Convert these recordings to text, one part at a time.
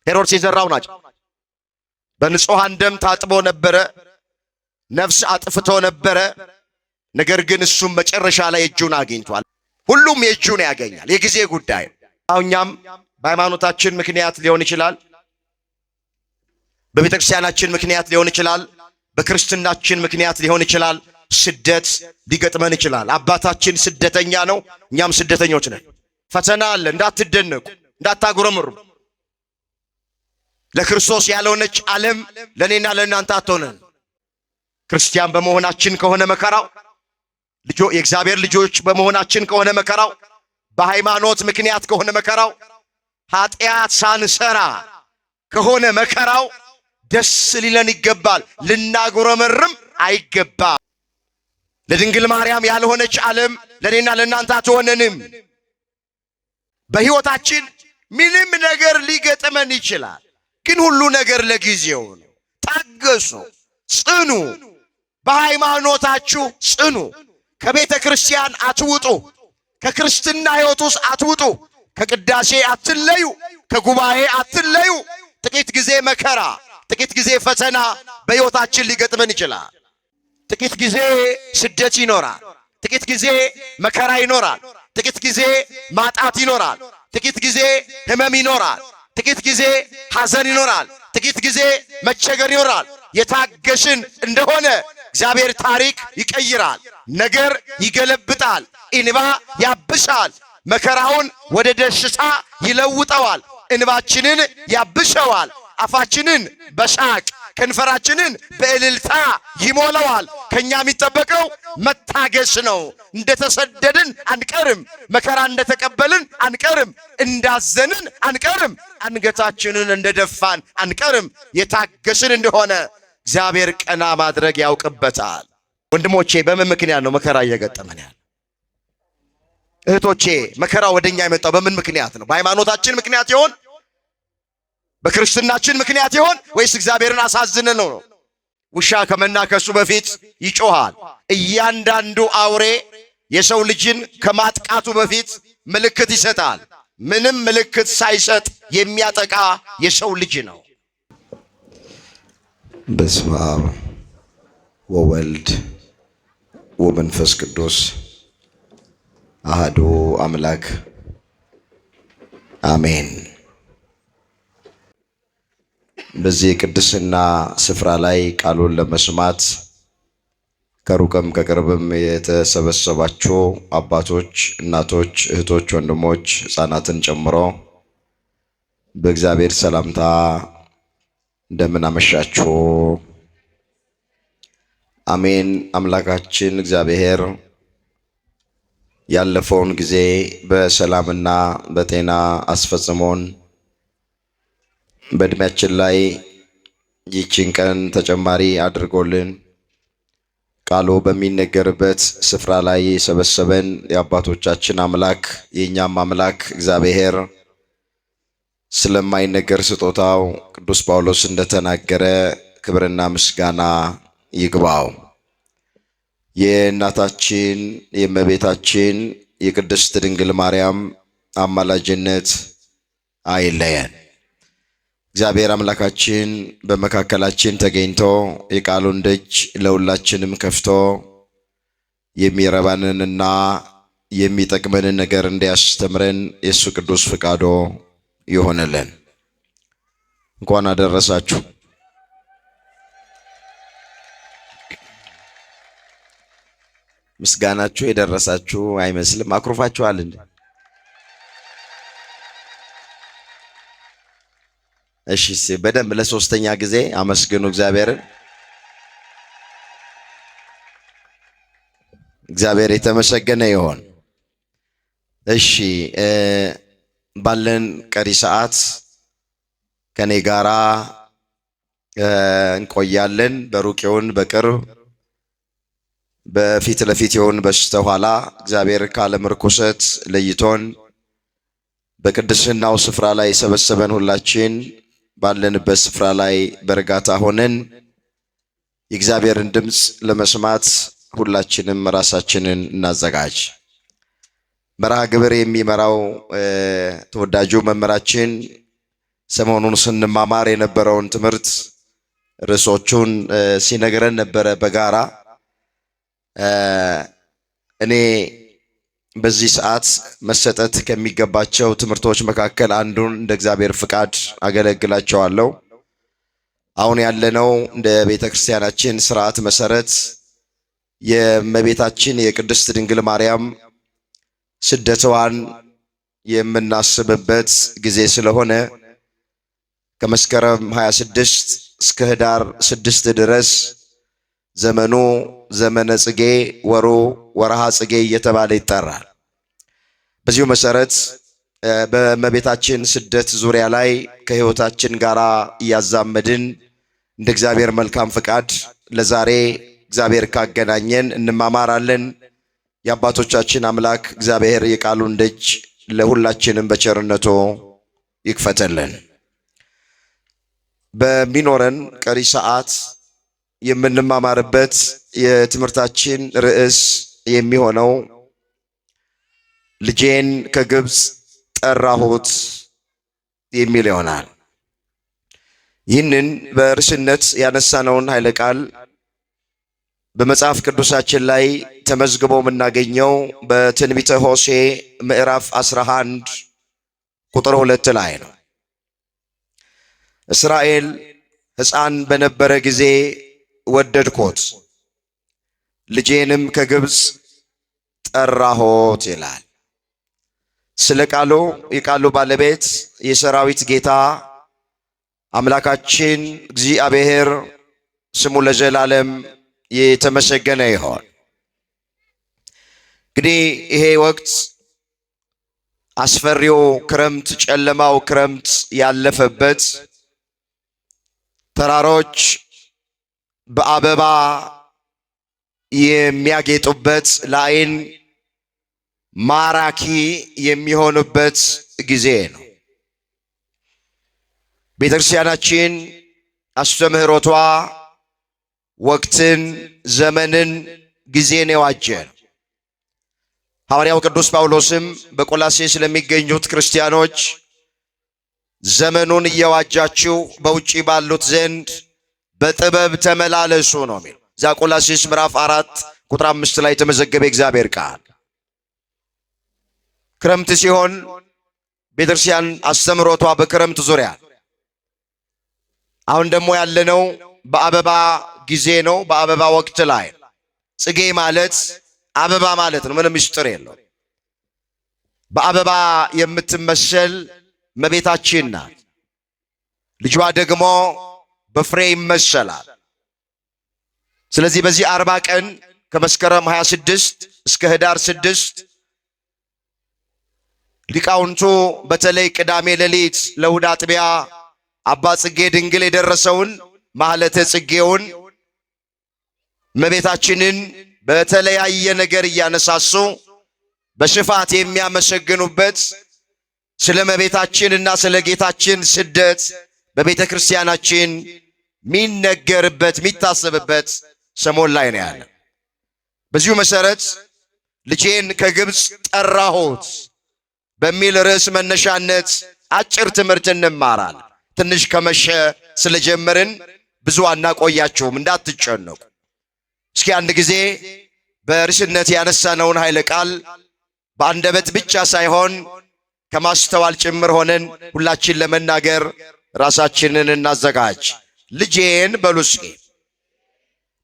ሄሮድስ የዘራው ናቸው። በንጹሃን ደም ታጥቦ ነበረ፣ ነፍስ አጥፍቶ ነበረ። ነገር ግን እሱም መጨረሻ ላይ እጁን አግኝቷል። ሁሉም የእጁን ያገኛል። የጊዜ ጉዳይ። እኛም በሃይማኖታችን ምክንያት ሊሆን ይችላል፣ በቤተክርስቲያናችን ምክንያት ሊሆን ይችላል፣ በክርስትናችን ምክንያት ሊሆን ይችላል። ስደት ሊገጥመን ይችላል። አባታችን ስደተኛ ነው፣ እኛም ስደተኞች ነን። ፈተና አለ። እንዳትደነቁ፣ እንዳታጉረምሩ። ለክርስቶስ ያልሆነች ዓለም ለኔና ለእናንተ አትሆነን። ክርስቲያን በመሆናችን ከሆነ መከራው፣ የእግዚአብሔር ልጆች በመሆናችን ከሆነ መከራው፣ በሃይማኖት ምክንያት ከሆነ መከራው፣ ኃጢአት ሳንሰራ ከሆነ መከራው ደስ ሊለን ይገባል። ልናጉረመርም አይገባም። ለድንግል ማርያም ያልሆነች ዓለም ለኔና ለእናንተ አትሆነንም። በሕይወታችን ምንም ነገር ሊገጥመን ይችላል፣ ግን ሁሉ ነገር ለጊዜው ነው። ታገሱ፣ ጽኑ፣ በሃይማኖታችሁ ጽኑ። ከቤተ ክርስቲያን አትውጡ፣ ከክርስትና ሕይወት ውስጥ አትውጡ፣ ከቅዳሴ አትለዩ፣ ከጉባኤ አትለዩ። ጥቂት ጊዜ መከራ፣ ጥቂት ጊዜ ፈተና በሕይወታችን ሊገጥመን ይችላል። ጥቂት ጊዜ ስደት ይኖራል፣ ጥቂት ጊዜ መከራ ይኖራል፣ ጥቂት ጊዜ ማጣት ይኖራል፣ ጥቂት ጊዜ ሕመም ይኖራል፣ ጥቂት ጊዜ ሐዘን ይኖራል፣ ጥቂት ጊዜ መቸገር ይኖራል። የታገሽን እንደሆነ እግዚአብሔር ታሪክ ይቀይራል፣ ነገር ይገለብጣል፣ እንባ ያብሳል፣ መከራውን ወደ ደስታ ይለውጠዋል፣ እንባችንን ያብሰዋል፣ አፋችንን በሳቅ ከንፈራችንን በእልልታ ይሞላዋል። ከኛ የሚጠበቀው መታገስ ነው። እንደተሰደድን አንቀርም፣ መከራ እንደተቀበልን አንቀርም፣ እንዳዘንን አንቀርም፣ አንገታችንን እንደደፋን አንቀርም። የታገስን እንደሆነ እግዚአብሔር ቀና ማድረግ ያውቅበታል። ወንድሞቼ በምን ምክንያት ነው መከራ እየገጠመን ያለ? እህቶቼ መከራ ወደኛ የመጣው በምን ምክንያት ነው? በሃይማኖታችን ምክንያት ይሆን? በክርስትናችን ምክንያት ይሆን? ወይስ እግዚአብሔርን አሳዝነን ነው? ውሻ ከመናከሱ በፊት ይጮሃል። እያንዳንዱ አውሬ የሰው ልጅን ከማጥቃቱ በፊት ምልክት ይሰጣል። ምንም ምልክት ሳይሰጥ የሚያጠቃ የሰው ልጅ ነው። በስመ አብ ወወልድ ወመንፈስ ቅዱስ አሐዱ አምላክ አሜን። በዚህ የቅድስና ስፍራ ላይ ቃሉን ለመስማት ከሩቅም ከቅርብም የተሰበሰባችሁ አባቶች፣ እናቶች፣ እህቶች፣ ወንድሞች፣ ሕፃናትን ጨምሮ በእግዚአብሔር ሰላምታ እንደምን አመሻችሁ። አሜን። አምላካችን እግዚአብሔር ያለፈውን ጊዜ በሰላምና በጤና አስፈጽሞን በእድሜያችን ላይ ይህችን ቀን ተጨማሪ አድርጎልን ቃሉ በሚነገርበት ስፍራ ላይ የሰበሰበን የአባቶቻችን አምላክ የእኛም አምላክ እግዚአብሔር ስለማይነገር ስጦታው ቅዱስ ጳውሎስ እንደተናገረ ክብርና ምስጋና ይግባው። የእናታችን የእመቤታችን የቅድስት ድንግል ማርያም አማላጅነት አይለየን። እግዚአብሔር አምላካችን በመካከላችን ተገኝቶ የቃሉን ደጅ ለሁላችንም ከፍቶ የሚረባንንና የሚጠቅመንን ነገር እንዲያስተምረን የእሱ ቅዱስ ፍቃዶ ይሆንልን። እንኳን አደረሳችሁ። ምስጋናችሁ የደረሳችሁ አይመስልም? አኩርፋችኋል እንዴ? እሺ፣ በደንብ ለሶስተኛ ጊዜ አመስግኑ እግዚአብሔርን። እግዚአብሔር የተመሰገነ ይሁን። እሺ፣ ባለን ቀሪ ሰዓት ከኔ ጋራ እንቆያለን። በሩቅ ይሁን በቅርብ፣ በፊት ለፊት ይሁን በስተኋላ እግዚአብሔር ከዓለም ርኩሰት ለይቶን በቅድስናው ስፍራ ላይ የሰበሰበን ሁላችን ባለንበት ስፍራ ላይ በእርጋታ ሆነን የእግዚአብሔርን ድምፅ ለመስማት ሁላችንም ራሳችንን እናዘጋጅ። መርሃ ግብር የሚመራው ተወዳጁ መምህራችን ሰሞኑን ስንማማር የነበረውን ትምህርት ርዕሶቹን ሲነግረን ነበረ በጋራ። እኔ በዚህ ሰዓት መሰጠት ከሚገባቸው ትምህርቶች መካከል አንዱን እንደ እግዚአብሔር ፍቃድ አገለግላቸዋለሁ። አሁን ያለነው እንደ ቤተ ክርስቲያናችን ስርዓት መሰረት የእመቤታችን የቅድስት ድንግል ማርያም ስደቷን የምናስብበት ጊዜ ስለሆነ ከመስከረም 26 እስከ ህዳር 6 ድረስ ዘመኑ ዘመነ ጽጌ፣ ወሩ ወርሃ ጽጌ እየተባለ ይጠራል። በዚሁ መሰረት በእመቤታችን ስደት ዙሪያ ላይ ከህይወታችን ጋር እያዛመድን እንደ እግዚአብሔር መልካም ፍቃድ ለዛሬ እግዚአብሔር ካገናኘን እንማማራለን። የአባቶቻችን አምላክ እግዚአብሔር የቃሉን ደጅ ለሁላችንም በቸርነቱ ይክፈተልን። በሚኖረን ቀሪ ሰዓት የምንማማርበት የትምህርታችን ርዕስ የሚሆነው ልጄን ከግብፅ ጠራሁት የሚል ይሆናል። ይህንን በርዕስነት ያነሳነውን ኃይለ ቃል በመጽሐፍ ቅዱሳችን ላይ ተመዝግቦ የምናገኘው በትንቢተ ሆሴዕ ምዕራፍ 11 ቁጥር 2 ላይ ነው። እስራኤል ሕፃን በነበረ ጊዜ ወደድኮት፣ ልጄንም ከግብፅ ጠራሁት ይላል። ስለ ቃሉ የቃሉ ባለቤት የሰራዊት ጌታ አምላካችን እግዚአብሔር ስሙ ለዘላለም የተመሰገነ ይሁን። እንግዲህ ይሄ ወቅት አስፈሪው ክረምት፣ ጨለማው ክረምት ያለፈበት፣ ተራሮች በአበባ የሚያጌጡበት፣ ለዓይን ማራኪ የሚሆኑበት ጊዜ ነው። ቤተክርስቲያናችን አስተምህሮቷ ወቅትን፣ ዘመንን፣ ጊዜን የዋጀ ነው። ሐዋርያው ቅዱስ ጳውሎስም በቆላስይስ ስለሚገኙት ክርስቲያኖች ዘመኑን እየዋጃችሁ በውጪ ባሉት ዘንድ በጥበብ ተመላለሱ ነው የሚለው። እዛ ቆላስይስ ምዕራፍ 4 ቁጥር 5 ላይ የተመዘገበ እግዚአብሔር ቃል። ክረምት ሲሆን ቤተክርስቲያን አስተምህሮቷ በክረምት ዙሪያ፣ አሁን ደግሞ ያለነው በአበባ ጊዜ ነው። በአበባ ወቅት ላይ ጽጌ ማለት አበባ ማለት ነው። ምንም ምስጢር የለው። በአበባ የምትመሰል እመቤታችን ናት። ልጇ ደግሞ በፍሬ ይመሰላል። ስለዚህ በዚህ 40 ቀን ከመስከረም 26 እስከ ህዳር 6 ሊቃውንቱ በተለይ ቅዳሜ ሌሊት ለእሑድ አጥቢያ አባ ጽጌ ድንግል የደረሰውን ማህለተ ጽጌውን እመቤታችንን በተለያየ ነገር እያነሳሱ በሽፋት የሚያመሰግኑበት፣ ስለ እመቤታችንና ስለ ጌታችን ስደት በቤተ ክርስቲያናችን ሚነገርበት ሚታሰብበት ሰሞን ላይ ነው ያለ። በዚሁ መሰረት ልጄን ከግብፅ ጠራሁት በሚል ርዕስ መነሻነት አጭር ትምህርት እንማራል። ትንሽ ከመሸ ስለጀመርን ብዙ አናቆያችሁም፣ እንዳትጨነቁ። እስኪ አንድ ጊዜ በርዕስነት ያነሳነውን ኃይለ ቃል በአንደበት ብቻ ሳይሆን ከማስተዋል ጭምር ሆነን ሁላችን ለመናገር ራሳችንን እናዘጋጅ። ልጄን በሉ እስኪ።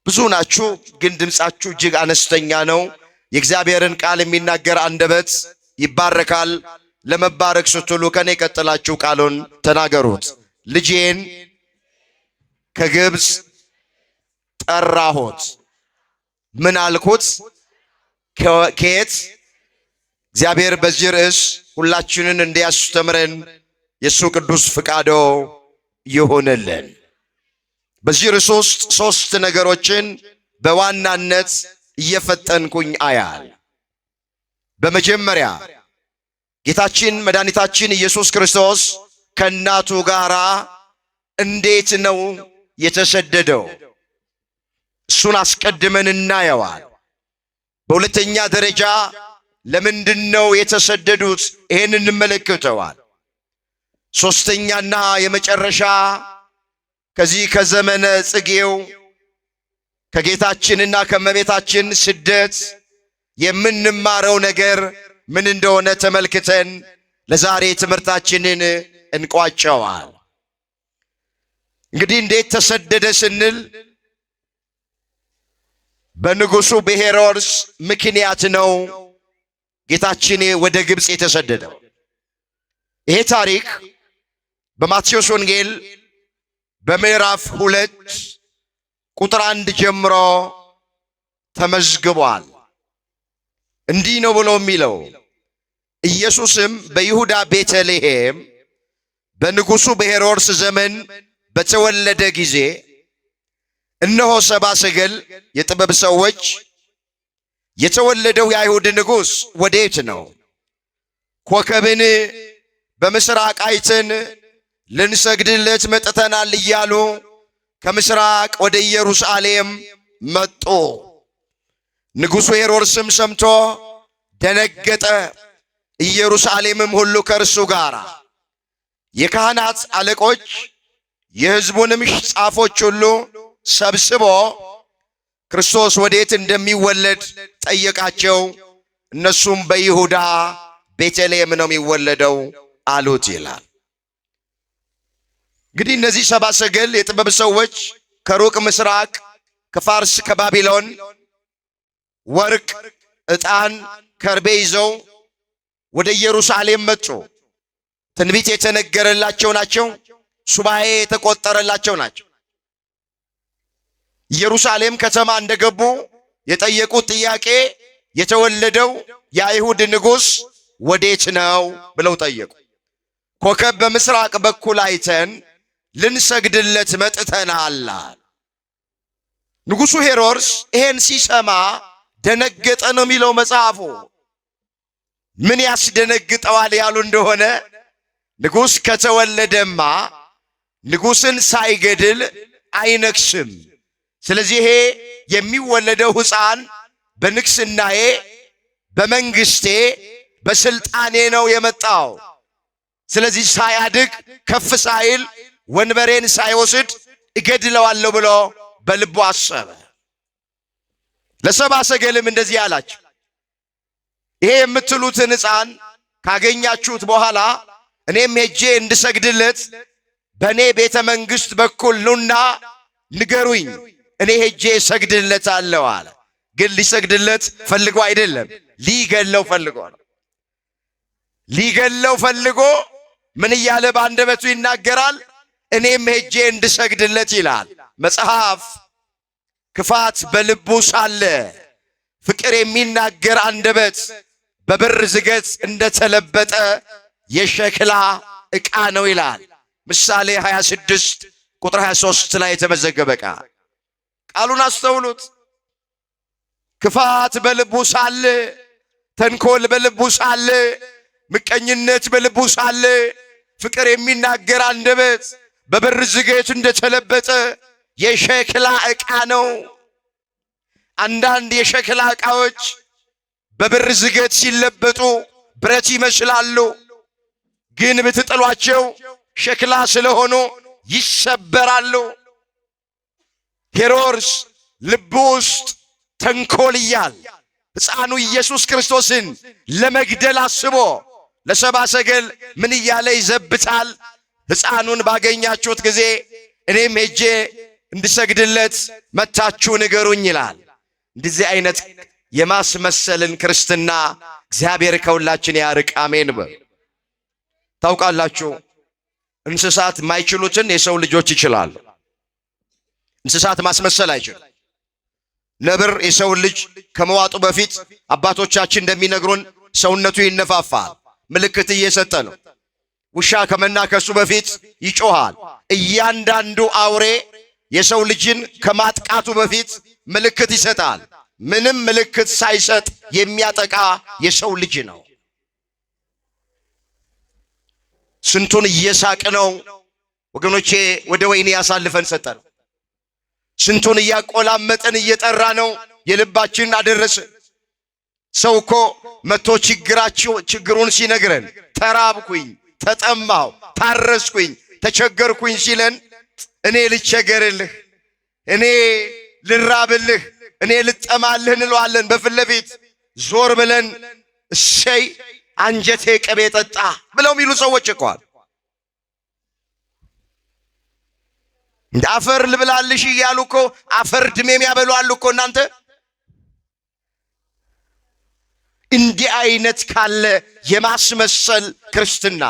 ብዙ ናችሁ፣ ግን ድምፃችሁ እጅግ አነስተኛ ነው። የእግዚአብሔርን ቃል የሚናገር አንደበት ይባረካል። ለመባረክ ስትሉ ከኔ ቀጥላችሁ ቃሉን ተናገሩት። ልጄን ከግብፅ ጠራሁት። ምን አልኩት? ከየት? እግዚአብሔር በዚህ ርዕስ ሁላችንን እንዲያስተምረን የእሱ ቅዱስ ፍቃዶ ይሁንልን። በዚህ ርዕስ ውስጥ 3 ነገሮችን በዋናነት እየፈጠንኩኝ አያል። በመጀመሪያ ጌታችን መድኃኒታችን ኢየሱስ ክርስቶስ ከእናቱ ጋር እንዴት ነው የተሰደደው? እሱን አስቀድመን እናየዋል። በሁለተኛ ደረጃ ለምንድን ነው የተሰደዱት? ይሄን እንመለከተዋል። ሶስተኛና የመጨረሻ ከዚህ ከዘመነ ጽጌው ከጌታችንና ከመቤታችን ስደት የምንማረው ነገር ምን እንደሆነ ተመልክተን ለዛሬ ትምህርታችንን እንቋጨዋል። እንግዲህ እንዴት ተሰደደ ስንል በንጉሡ በሄሮድስ ምክንያት ነው ጌታችን ወደ ግብፅ የተሰደደው። ይሄ ታሪክ በማቴዎስ ወንጌል በምዕራፍ 2 ቁጥር 1 ጀምሮ ተመዝግቧል። እንዲህ ነው ብሎ የሚለው፣ ኢየሱስም በይሁዳ ቤተልሔም በንጉሡ በሄሮድስ ዘመን በተወለደ ጊዜ እነሆ ሰብአ ሰገል የጥበብ ሰዎች የተወለደው የአይሁድ ንጉሥ ወዴት ነው? ኮከብን በምስራቅ አይተን ልንሰግድለት መጥተናል እያሉ ከምስራቅ ወደ ኢየሩሳሌም መጡ። ንጉሡ ሄሮድስም ሰምቶ ደነገጠ፣ ኢየሩሳሌምም ሁሉ ከእርሱ ጋር። የካህናት አለቆች የሕዝቡንም ጻፎች ሁሉ ሰብስቦ ክርስቶስ ወዴት እንደሚወለድ ጠየቃቸው። እነሱም በይሁዳ ቤተልሔም ነው የሚወለደው አሉት ይላል። እንግዲህ እነዚህ ሰብአ ሰገል የጥበብ ሰዎች ከሩቅ ምስራቅ ከፋርስ ከባቢሎን ወርቅ፣ ዕጣን፣ ከርቤ ይዘው ወደ ኢየሩሳሌም መጡ። ትንቢት የተነገረላቸው ናቸው። ሱባኤ የተቆጠረላቸው ናቸው። ኢየሩሳሌም ከተማ እንደገቡ የጠየቁት ጥያቄ የተወለደው የአይሁድ ንጉሥ ወዴት ነው ብለው ጠየቁ። ኮከብ በምስራቅ በኩል አይተን ልንሰግድለት መጥተናል። ንጉሡ ሄሮድስ ይሄን ሲሰማ ደነገጠ ነው የሚለው መጽሐፉ። ምን ያስደነግጠዋል ያሉ እንደሆነ ንጉሥ ከተወለደማ ንጉሥን ሳይገድል አይነግስም። ስለዚህ ይሄ የሚወለደው ሕፃን በንግስናዬ፣ በመንግስቴ፣ በስልጣኔ ነው የመጣው። ስለዚህ ሳያድግ ከፍ ሳይል ወንበሬን ሳይወስድ እገድለዋለሁ ብሎ በልቡ አሰበ። ለሰብአ ሰገልም እንደዚህ አላቸው፣ ይሄ የምትሉትን ሕፃን ካገኛችሁት በኋላ እኔም ሄጄ እንድሰግድለት በእኔ ቤተ መንግሥት በኩል ኑና ንገሩኝ፣ እኔ ሄጄ እሰግድለታለሁ አለ። ግን ሊሰግድለት ፈልጎ አይደለም፣ ሊገለው ፈልጎ ነው። ሊገለው ፈልጎ ምን እያለ በአንደበቱ ይናገራል? እኔም ሄጄ እንድሰግድለት ይላል መጽሐፍ። ክፋት በልቡ ሳለ ፍቅር የሚናገር አንደበት በብር ዝገት እንደተለበጠ የሸክላ ዕቃ ነው ይላል ምሳሌ 26 ቁጥር 23 ላይ የተመዘገበ ቃል። ቃሉን አስተውሉት። ክፋት በልቡ ሳለ፣ ተንኮል በልቡ ሳለ፣ ምቀኝነት በልቡ ሳለ ፍቅር የሚናገር አንደበት በብር ዝገት እንደተለበጠ የሸክላ ዕቃ ነው። አንዳንድ የሸክላ ዕቃዎች በብር ዝገት ሲለበጡ ብረት ይመስላሉ፣ ግን ብትጥሏቸው ሸክላ ስለሆኑ ይሰበራሉ። ሄሮድስ ልቡ ውስጥ ተንኮል እያለ ሕፃኑ ኢየሱስ ክርስቶስን ለመግደል አስቦ ለሰብአ ሰገል ምን እያለ ይዘብታል? ሕፃኑን ባገኛችሁት ጊዜ እኔም ሄጄ እንድሰግድለት መታችሁ ንገሩኝ ይላል። እንደዚህ አይነት የማስመሰልን ክርስትና እግዚአብሔር ከሁላችን ያርቅ። አሜን በሉ። ታውቃላችሁ፣ እንስሳት ማይችሉትን የሰው ልጆች ይችላሉ። እንስሳት ማስመሰል አይችሉም። ነብር የሰው ልጅ ከመዋጡ በፊት አባቶቻችን እንደሚነግሩን ሰውነቱ ይነፋፋል፣ ምልክት እየሰጠ ነው። ውሻ ከመናከሱ በፊት ይጮሃል። እያንዳንዱ አውሬ የሰው ልጅን ከማጥቃቱ በፊት ምልክት ይሰጣል። ምንም ምልክት ሳይሰጥ የሚያጠቃ የሰው ልጅ ነው። ስንቱን እየሳቅ ነው ወገኖቼ ወደ ወይኔ ያሳልፈን ሰጠን። ስንቱን እያቆላመጠን እየጠራ ነው የልባችን አደረሰን። ሰው እኮ መቶ ችግሩን ሲነግረን ተራብኩኝ፣ ተጠማሁ፣ ታረስኩኝ፣ ተቸገርኩኝ ሲለን እኔ ልቸገርልህ፣ እኔ ልራብልህ፣ እኔ ልጠማልህ እንለዋለን። በፊት ለፊት ዞር ብለን እሰይ አንጀቴ ቅቤ ጠጣ ብለው የሚሉ ሰዎች እኮ አሉ። እንደ አፈር ልብላልሽ እያሉ እኮ አፈር ድሜም ያበሉ አሉ እኮ እናንተ። እንዲህ አይነት ካለ የማስመሰል ክርስትና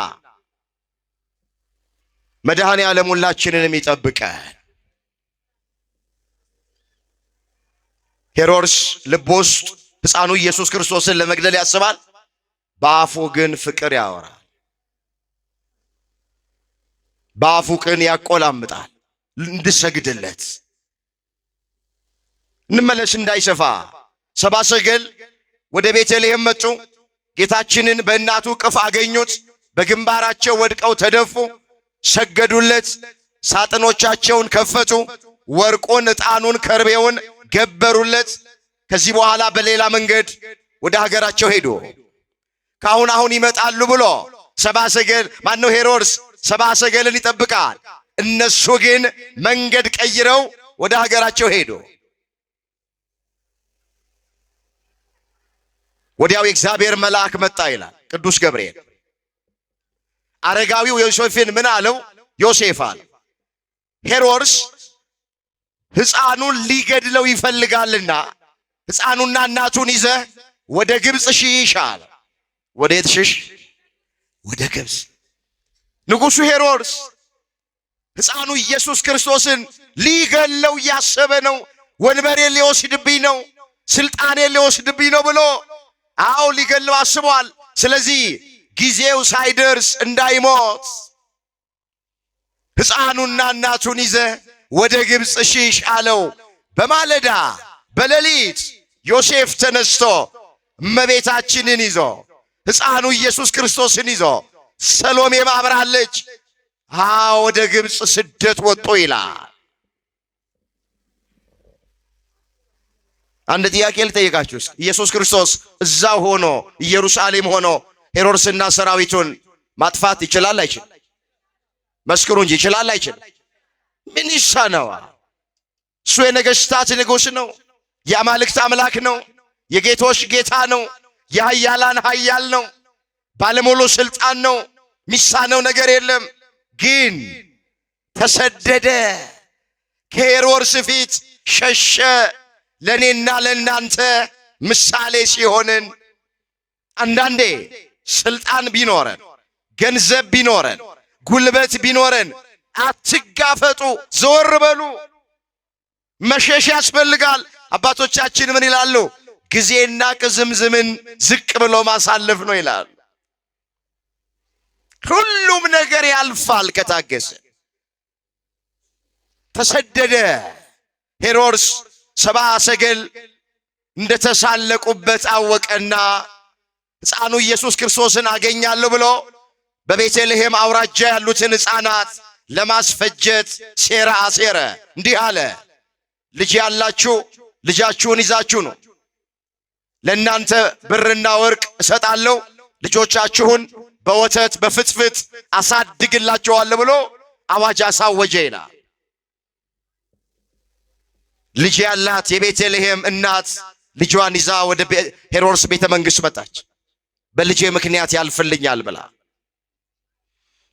መድኃኔ ዓለም ሁላችንንም ይጠብቀን። ሄሮድስ ልብ ውስጥ ሕፃኑ ኢየሱስ ክርስቶስን ለመግደል ያስባል፣ በአፉ ግን ፍቅር ያወራል። በአፉ ግን ያቆላምጣል እንድሰግድለት። እንመለስ እንዳይሰፋ። ሰብአ ሰገል ወደ ቤተልሔም መጡ። ጌታችንን በእናቱ እቅፍ አገኙት። በግንባራቸው ወድቀው ተደፉ፣ ሰገዱለት። ሳጥኖቻቸውን ከፈቱ፣ ወርቁን፣ ዕጣኑን፣ ከርቤውን ገበሩለት። ከዚህ በኋላ በሌላ መንገድ ወደ ሀገራቸው ሄዱ። አሁን ይመጣሉ ብሎ ሰብአ ሰገል ማነው ሄሮድስ ሰብአ ሰገልን ይጠብቃል። እነሱ ግን መንገድ ቀይረው ወደ ሀገራቸው ሄዱ። ወዲያው የእግዚአብሔር መልአክ መጣ ይላል ቅዱስ ገብርኤል። አረጋዊው ዮሴፍን ምን አለው? ዮሴፍ አለ ሄሮድስ ሕፃኑን ሊገድለው ይፈልጋልና ሕፃኑና እናቱን ይዘህ ወደ ግብፅ ሽሽ አለ። ወዴት ሽሽ? ወደ ግብፅ። ንጉሡ ሄሮድስ ሕፃኑ ኢየሱስ ክርስቶስን ሊገለው እያሰበ ነው። ወንበሬን ሊወስድብኝ ነው፣ ስልጣኔን ሊወስድብኝ ነው ብሎ ሊገለው አስቧል። ስለዚህ ጊዜው ሳይደርስ እንዳይሞት ሕፃኑና እናቱን ይዘህ ወደ ግብፅ ሽሽ አለው። በማለዳ በሌሊት ዮሴፍ ተነስቶ እመቤታችንን ይዞ ሕፃኑ ኢየሱስ ክርስቶስን ይዞ ሰሎሜ አብራለች ወደ ግብፅ ስደት ወጡ ይላል። አንድ ጥያቄ ልጠይቃችሁ። ኢየሱስ ክርስቶስ እዛ ሆኖ ኢየሩሳሌም ሆኖ ሄሮድስና ሰራዊቱን ማጥፋት ይችላል አይችል? መስክሩ እንጂ ይችላል አይችል? ምን ይሳነዋል? እሱ የነገሥታት ንጉሥ ነው፣ የአማልክት አምላክ ነው፣ የጌቶች ጌታ ነው፣ የኃያላን ኃያል ነው፣ ባለሙሉ ስልጣን ነው። ሚሳነው ነገር የለም። ግን ተሰደደ፣ ከሄሮድስ ፊት ሸሸ። ለኔና ለናንተ ምሳሌ ሲሆንን አንዳንዴ ስልጣን ቢኖረን፣ ገንዘብ ቢኖረን፣ ጉልበት ቢኖረን አትጋፈጡ፣ ዘወር በሉ። መሸሽ ያስፈልጋል። አባቶቻችን ምን ይላሉ? ጊዜና ቅዝምዝምን ዝቅ ብሎ ማሳለፍ ነው ይላል። ሁሉም ነገር ያልፋል ከታገሰ። ተሰደደ። ሄሮድስ ሰብአ ሰገል እንደተሳለቁበት አወቀና ሕፃኑ ኢየሱስ ክርስቶስን አገኛለሁ ብሎ በቤተልሔም አውራጃ ያሉትን ሕፃናት ለማስፈጀት ሴራ አሴረ። እንዲህ አለ፣ ልጅ ያላችሁ ልጃችሁን ይዛችሁ ነው። ለእናንተ ብርና ወርቅ እሰጣለሁ፣ ልጆቻችሁን በወተት በፍትፍት አሳድግላችኋለሁ ብሎ አዋጅ አሳወጀ ይላል። ልጅ ያላት የቤተልሔም እናት ልጇን ይዛ ወደ ሄሮድስ ቤተ መንግሥት መጣች። በልጄ ምክንያት ያልፍልኛል ብላ።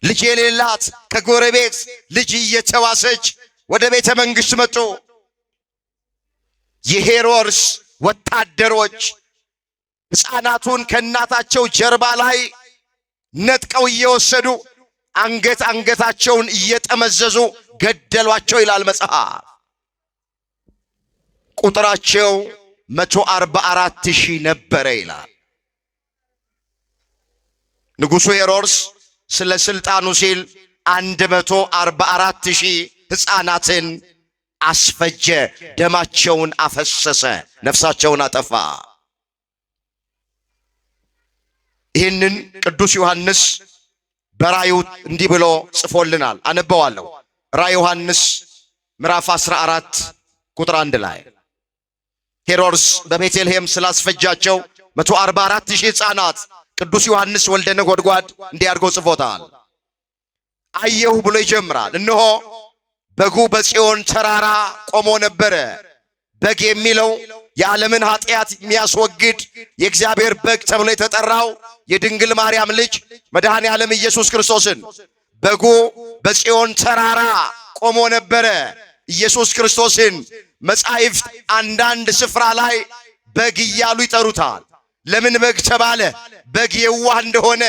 ልጅ የሌላት ከጎረቤት ልጅ እየተዋሰች ወደ ቤተ መንግሥት መጡ። የሄሮድስ ወታደሮች ሕፃናቱን ከእናታቸው ጀርባ ላይ ነጥቀው እየወሰዱ አንገታቸውን እየጠመዘዙ ገደሏቸው ይላል መጽሐፍ። ቁጥራቸው 144,000 ነበረ ይላል። ንጉሡ ሄሮድስ ስለ ስልጣኑ ሲል 144,000 ሕፃናትን አስፈጀ፣ ደማቸውን አፈሰሰ፣ ነፍሳቸውን አጠፋ። ይህንን ቅዱስ ዮሐንስ በራእዩ እንዲህ ብሎ ጽፎልናል። አነበዋለሁ። ራእየ ዮሐንስ ምዕራፍ 14 ቁጥር 1 ላይ ሄሮድስ በቤተልሔም ስላስፈጃቸው 144,000 ሕፃናት ቅዱስ ዮሐንስ ወልደ ነጎድጓድ እንዲህ አድርጎ ጽፎታል። አየሁ ብሎ ይጀምራል። እነሆ በጉ በጽዮን ተራራ ቆሞ ነበረ። በግ የሚለው የዓለምን ኃጢአት የሚያስወግድ የእግዚአብሔር በግ ተብሎ የተጠራው የድንግል ማርያም ልጅ መድኃኔ ዓለም ኢየሱስ ክርስቶስን በጉ በጽዮን ተራራ ቆሞ ነበረ። ኢየሱስ ክርስቶስን መጻሕፍት አንዳንድ ስፍራ ላይ በግ እያሉ ይጠሩታል። ለምን በግ ተባለ? በግ የዋህ እንደሆነ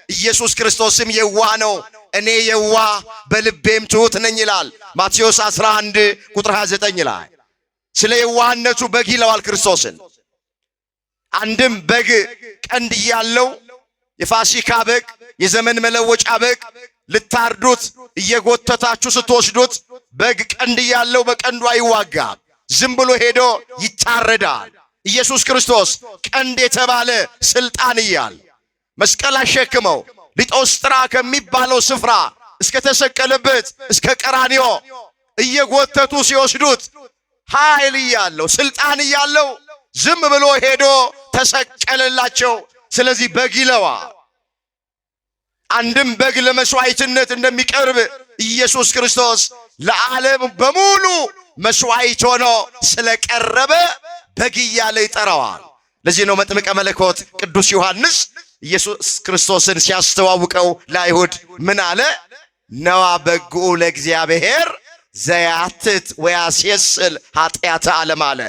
ኢየሱስ ክርስቶስም የዋህ ነው። እኔ የዋህ በልቤም ትሑት ነኝ ይላል ማቴዎስ 11 ቁጥር 29 ላይ። ስለ የዋህነቱ በግ ይለዋል ክርስቶስን። አንድም በግ ቀንድ ያለው የፋሲካ በግ፣ የዘመን መለወጫ በግ ልታርዱት እየጎተታችሁ ስትወስዱት በግ ቀንድ ያለው በቀንዱ አይዋጋም፣ ዝም ብሎ ሄዶ ይታረዳል። ኢየሱስ ክርስቶስ ቀንድ የተባለ ስልጣን እያል መስቀል አሸክመው ሊጦስጥራ ከሚባለው ስፍራ እስከ ተሰቀለበት እስከ ቀራንዮ እየጎተቱ ሲወስዱት ኃይል እያለው ስልጣን እያለው ዝም ብሎ ሄዶ ተሰቀለላቸው። ስለዚህ በግ ይለዋል። አንድም በግ ለመስዋዕትነት እንደሚቀርብ ኢየሱስ ክርስቶስ ለዓለም በሙሉ መስዋዕት ሆኖ ስለቀረበ በግ እያለ ይጠራዋል። ለዚህ ነው መጥምቀ መለኮት ቅዱስ ዮሐንስ ኢየሱስ ክርስቶስን ሲያስተዋውቀው ለአይሁድ ምን አለ? ነዋ በግዑ ለእግዚአብሔር ዘያትት ወያስየስል ኃጢአተ ዓለም አለ።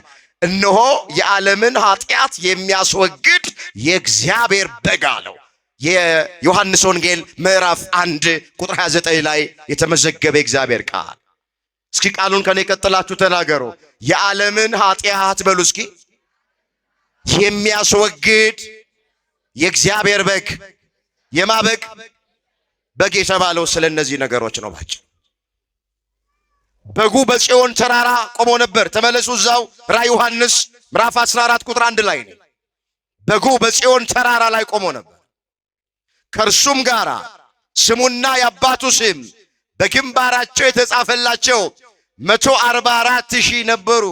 እነሆ የዓለምን ኃጢአት የሚያስወግድ የእግዚአብሔር በግ አለው። የዮሐንስ ወንጌል ምዕራፍ 1 ቁጥር 29 ላይ የተመዘገበ እግዚአብሔር ቃል። እስኪ ቃሉን ከኔ ቀጥላችሁ ተናገሩ። የዓለምን ኃጢአት በሉ እስኪ የሚያስወግድ የእግዚአብሔር በግ። የማ በግ? በግ የተባለው ስለ እነዚህ ነገሮች ነው። ባጭ በጉ በጽዮን ተራራ ቆሞ ነበር። ተመለሱ እዛው ራዕየ ዮሐንስ ምዕራፍ 14 ቁጥር 1 ላይ ነው። በጉ በጽዮን ተራራ ላይ ቆሞ ነበር። ከእርሱም ጋር ስሙና የአባቱ ስም በግንባራቸው የተጻፈላቸው 144,000 ነበሩ።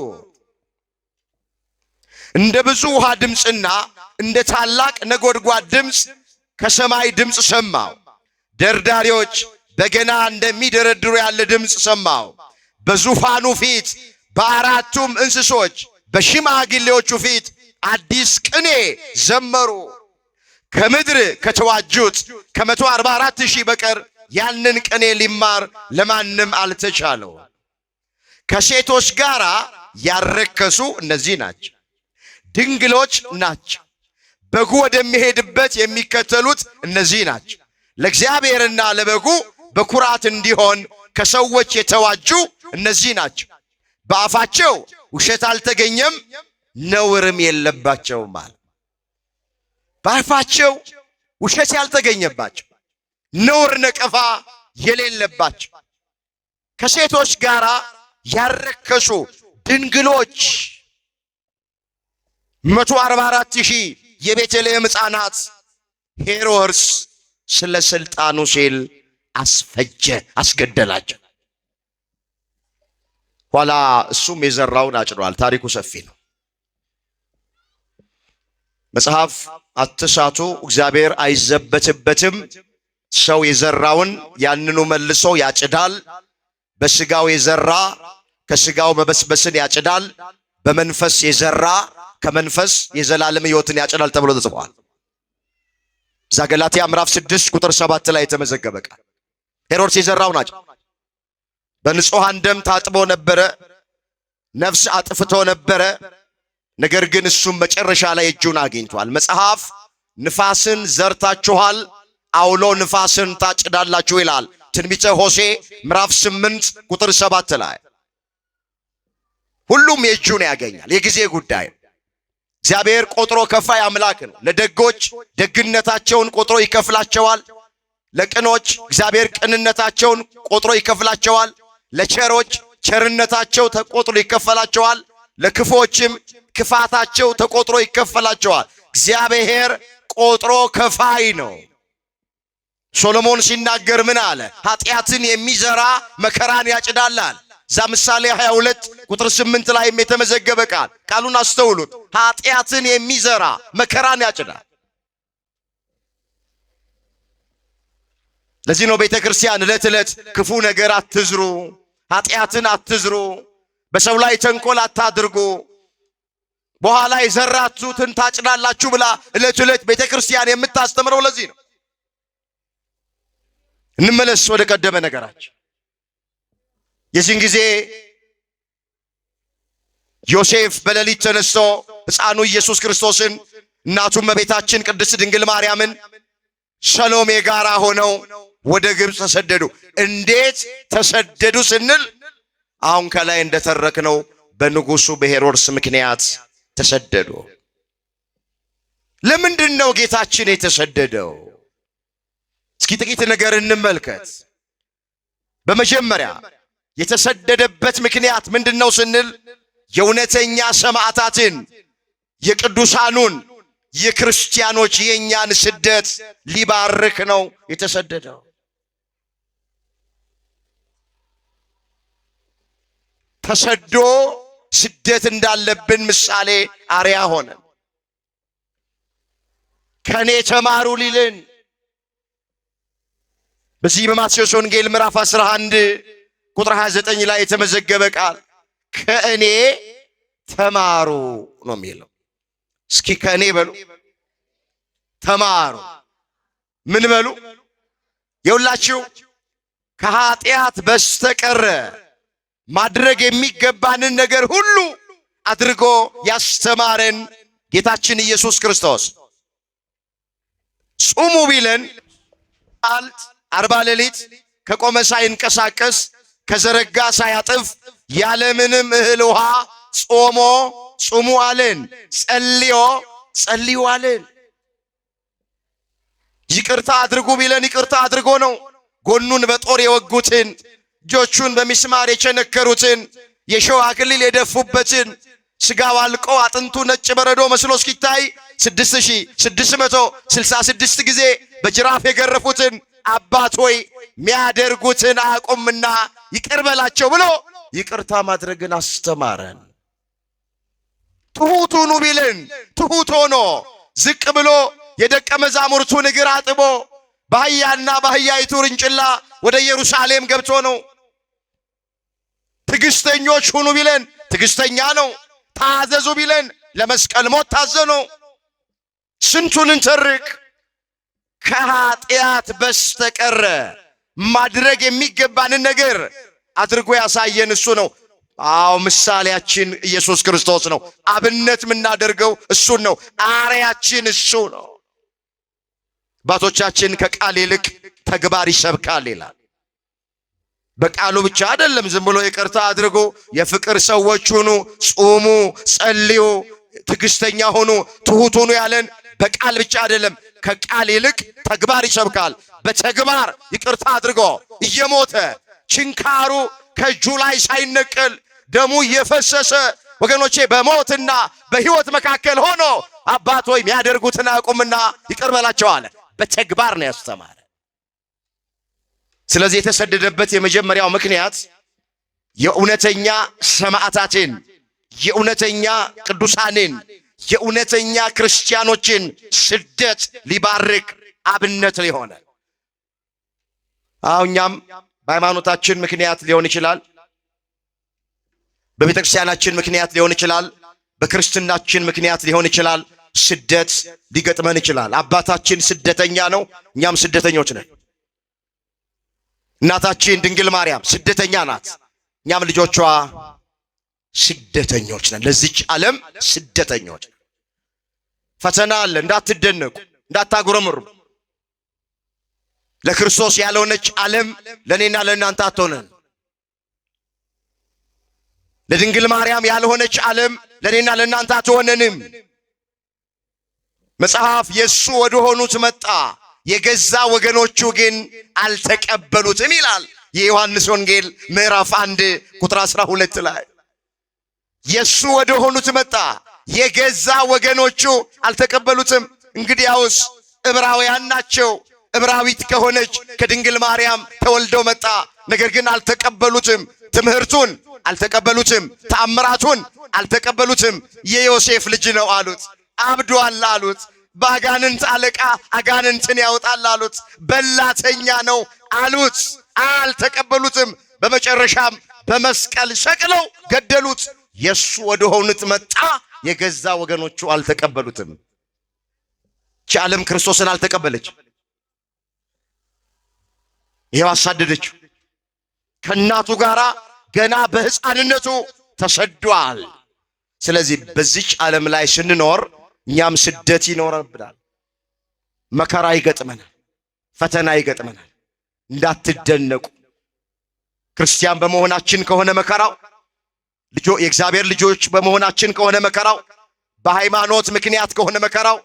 እንደ ብዙ ውሃ ድምፅና እንደ ታላቅ ነጎድጓድ ድምፅ ከሰማይ ድምፅ ሰማው። ደርዳሪዎች በገና እንደሚደረድሩ ያለ ድምፅ ሰማው። በዙፋኑ ፊት በአራቱም እንስሶች በሽማግሌዎቹ ፊት አዲስ ቅኔ ዘመሩ። ከምድር ከተዋጁት ከ144,000 በቀር ያንን ቅኔ ሊማር ለማንም አልተቻለው። ከሴቶች ጋር ያረከሱ እነዚህ ናቸው፣ ድንግሎች ናቸው። በጉ ወደሚሄድበት የሚከተሉት እነዚህ ናቸው። ለእግዚአብሔርና ለበጉ በኩራት እንዲሆን ከሰዎች የተዋጁ እነዚህ ናቸው። በአፋቸው ውሸት አልተገኘም፣ ነውርም የለባቸውም አለ። በአፋቸው ውሸት ያልተገኘባቸው፣ ነውር ነቀፋ የሌለባቸው፣ ከሴቶች ጋር ያረከሱ ድንግሎች 144,000 የቤተልሔም ሕፃናት ሄሮድስ ስለ ስልጣኑ ሲል አስፈጀ፣ አስገደላቸው። ኋላ እሱም የዘራውን አጭዷል። ታሪኩ ሰፊ ነው። መጽሐፍ አትሳቱ፣ እግዚአብሔር አይዘበትበትም። ሰው የዘራውን ያንኑ መልሶ ያጭዳል። በስጋው የዘራ ከስጋው መበስበስን ያጭዳል። በመንፈስ የዘራ ከመንፈስ የዘላለም ሕይወትን ያጭዳል ተብሎ ተጽፏል። እዛ ገላትያ ምዕራፍ 6 ቁጥር 7 ላይ የተመዘገበ ቃል። ሄሮድስ የዘራውን አጭ በንጹሐን ደም ታጥቦ ነበረ፣ ነፍስ አጥፍቶ ነበረ። ነገር ግን እሱም መጨረሻ ላይ እጁን አግኝቷል። መጽሐፍ ንፋስን ዘርታችኋል፣ አውሎ ንፋስን ታጭዳላችሁ ይላል። ትንቢተ ሆሴዕ ምዕራፍ 8 ቁጥር 7 ላይ ሁሉም የእጁን ያገኛል። የጊዜ ጉዳይ። እግዚአብሔር ቆጥሮ ከፋይ አምላክ ነው። ለደጎች ደግነታቸውን ቆጥሮ ይከፍላቸዋል። ለቅኖች እግዚአብሔር ቅንነታቸውን ቆጥሮ ይከፍላቸዋል። ለቸሮች ቸርነታቸው ተቆጥሮ ይከፈላቸዋል። ለክፎችም ክፋታቸው ተቆጥሮ ይከፈላቸዋል። እግዚአብሔር ቆጥሮ ከፋይ ነው። ሶሎሞን ሲናገር ምን አለ? ኃጢአትን የሚዘራ መከራን ያጭዳላል። እዛ ምሳሌ 22 ቁጥር 8 ላይ የተመዘገበ ቃል። ቃሉን አስተውሉት። ኃጢአትን የሚዘራ መከራን ያጭዳል። ለዚህ ነው ቤተ ክርስቲያን ዕለት ዕለት ክፉ ነገር አትዝሩ፣ ኃጢአትን አትዝሩ፣ በሰው ላይ ተንኮል አታድርጉ፣ በኋላ የዘራችሁትን ታጭዳላችሁ ብላ ዕለት ዕለት ቤተ ክርስቲያን የምታስተምረው ለዚህ ነው። እንመለስ ወደ ቀደመ ነገራችን። የዚህን ጊዜ ዮሴፍ በሌሊት ተነስቶ ሕፃኑ ኢየሱስ ክርስቶስን እናቱም እመቤታችን ቅድስት ድንግል ማርያምን ሰሎሜ ጋራ ሆነው ወደ ግብፅ ተሰደዱ። እንዴት ተሰደዱ ስንል አሁን ከላይ እንደተረክነው በንጉሱ በሄሮድስ ምክንያት ተሰደዱ። ለምንድን ነው ጌታችን የተሰደደው? እስኪ ጥቂት ነገር እንመልከት። በመጀመሪያ የተሰደደበት ምክንያት ምንድነው ስንል የእውነተኛ ሰማዕታትን የቅዱሳኑን የክርስቲያኖች የኛን ስደት ሊባርክ ነው የተሰደደው። ተሰዶ ስደት እንዳለብን ምሳሌ አርያ ሆነ። ከኔ ተማሩ ሊልን በዚህ በማቴዎስ ወንጌል ምዕራፍ 11 ቁጥር 29 ላይ የተመዘገበ ቃል ከእኔ ተማሩ ነው የሚለው። እስኪ ከእኔ በሉ፣ ተማሩ። ምን በሉ? የሁላችሁ ከኃጢአት በስተቀረ ማድረግ የሚገባንን ነገር ሁሉ አድርጎ ያስተማረን ጌታችን ኢየሱስ ክርስቶስ ጹሙ ቢለን 40 ሌሊት ከቆመ ሳይንቀሳቀስ ከዘረጋ ሳያጥፍ ያለምንም እህል ውሃ ጾሞ ጹሙ አለን። ጸልዩ አለን። ይቅርታ አድርጉ ቢለን ይቅርታ አድርጎ ነው። ጎኑን በጦር የወጉትን፣ እጆቹን በሚስማር የቸነከሩትን፣ የሸዋ አክሊል የደፉበትን፣ ስጋው አልቆ አጥንቱ ነጭ በረዶ መስሎ እስኪታይ 6666 ጊዜ በጅራፍ የገረፉትን አባት ሆይ ሚያደርጉትን አያውቁምና ይቅር በላቸው ብሎ ይቅርታ ማድረግን አስተማረን። ትሑት ሁኑ ቢልን ትሑት ሆኖ ዝቅ ብሎ የደቀ መዛሙርቱን እግር አጥቦ በአህያና በአህያይቱ ውርንጭላ ወደ ኢየሩሳሌም ገብቶ ነው። ትዕግስተኞች ሁኑ ቢለን ትዕግስተኛ ነው። ታዘዙ ቢለን ለመስቀል ሞት ታዘኑ። ስንቱን እንተርክ። ከኃጢአት በስተቀረ ማድረግ የሚገባንን ነገር አድርጎ ያሳየን እሱ ነው። አዎ ምሳሌያችን ኢየሱስ ክርስቶስ ነው። አብነት የምናደርገው እሱን ነው። አርያችን እሱ ነው። አባቶቻችን ከቃል ይልቅ ተግባር ይሰብካል ይላል። በቃሉ ብቻ አይደለም ዝም ብሎ ይቅርታ አድርጎ የፍቅር ሰዎች ሁኑ፣ ጾሙ፣ ጸልዩ፣ ትዕግስተኛ ሁኑ፣ ትሑት ሁኑ ያለን በቃል ብቻ አይደለም። ከቃል ይልቅ ተግባር ይሰብካል። በተግባር ይቅርታ አድርጎ እየሞተ ችንካሩ ከእጁ ላይ ሳይነቀል ደሙ እየፈሰሰ ወገኖቼ በሞትና በሕይወት መካከል ሆኖ አባት ሆይ የሚያደርጉትን አያውቁምና ይቅር በላቸው አለ። በተግባር ነው ያስተማረ። ስለዚህ የተሰደደበት የመጀመሪያው ምክንያት የእውነተኛ ሰማዕታትን፣ የእውነተኛ ቅዱሳንን፣ የእውነተኛ ክርስቲያኖችን ስደት ሊባርክ አብነት ሊሆነ። እኛም በሃይማኖታችን ምክንያት ሊሆን ይችላል፣ በቤተ ክርስቲያናችን ምክንያት ሊሆን ይችላል፣ በክርስትናችን ምክንያት ሊሆን ይችላል። ስደት ሊገጥመን ይችላል። አባታችን ስደተኛ ነው፣ እኛም ስደተኞች ነን። እናታችን ድንግል ማርያም ስደተኛ ናት፣ እኛም ልጆቿ ስደተኞች ነን። ለዚች ዓለም ስደተኞች። ፈተና አለ፣ እንዳትደነቁ፣ እንዳታጉረምሩ። ለክርስቶስ ያልሆነች ዓለም ለእኔና ለእናንተ አትሆነን። ለድንግል ማርያም ያልሆነች ዓለም ለእኔና ለእናንተ አትሆነንም። መጽሐፍ የእሱ ወደ ሆኑት መጣ፣ የገዛ ወገኖቹ ግን አልተቀበሉትም ይላል። የዮሐንስ ወንጌል ምዕራፍ 1 ቁጥር 12 ላይ የእሱ ወደ ሆኑት መጣ፣ የገዛ ወገኖቹ አልተቀበሉትም። እንግዲያውስ ዕብራውያን ናቸው። ዕብራዊት ከሆነች ከድንግል ማርያም ተወልዶ መጣ። ነገር ግን አልተቀበሉትም። ትምህርቱን አልተቀበሉትም። ተአምራቱን አልተቀበሉትም። የዮሴፍ ልጅ ነው አሉት። አብዷል አሉት። በአጋንንት አለቃ አጋንንትን ያወጣል አሉት። በላተኛ ነው አሉት። አልተቀበሉትም። በመጨረሻም በመስቀል ሰቅለው ገደሉት። የሱ ወደ ሆኑት መጣ። የገዛ ወገኖቹ አልተቀበሉትም። ይህች ዓለም ክርስቶስን አልተቀበለች። ይሄው አሳደደችው። ከእናቱ ጋር ገና በሕፃንነቱ ተሰዷል። ስለዚህ በዚች ዓለም ላይ ስንኖር እኛም ስደት ይኖርብናል። መከራ ይገጥመናል፣ ፈተና ይገጥመናል። እንዳትደነቁ። ክርስቲያን በመሆናችን ከሆነ መከራው፣ የእግዚአብሔር ልጆች በመሆናችን ከሆነ መከራው፣ በሃይማኖት ምክንያት ከሆነ መከራው፣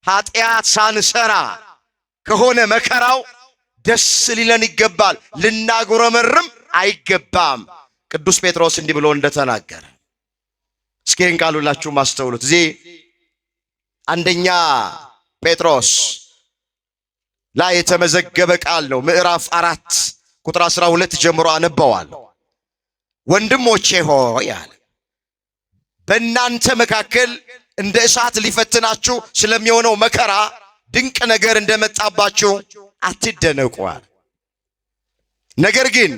ኃጢአት ሳንሰራ ከሆነ መከራው ደስ ሊለን ይገባል። ልናጉረመርም አይገባም። ቅዱስ ጴጥሮስ እንዲህ ብሎ እንደተናገረ እስኪ ይህን ቃል ሁላችሁም አስተውሉት። እዚህ አንደኛ ጴጥሮስ ላይ የተመዘገበ ቃል ነው። ምዕራፍ 4 ቁጥር 12 ጀምሮ አነበዋለሁ። ወንድሞቼ ሆይ አለ በእናንተ መካከል እንደ እሳት ሊፈትናችሁ ስለሚሆነው መከራ ድንቅ ነገር እንደመጣባችሁ አትደነቁ። ነገር ግን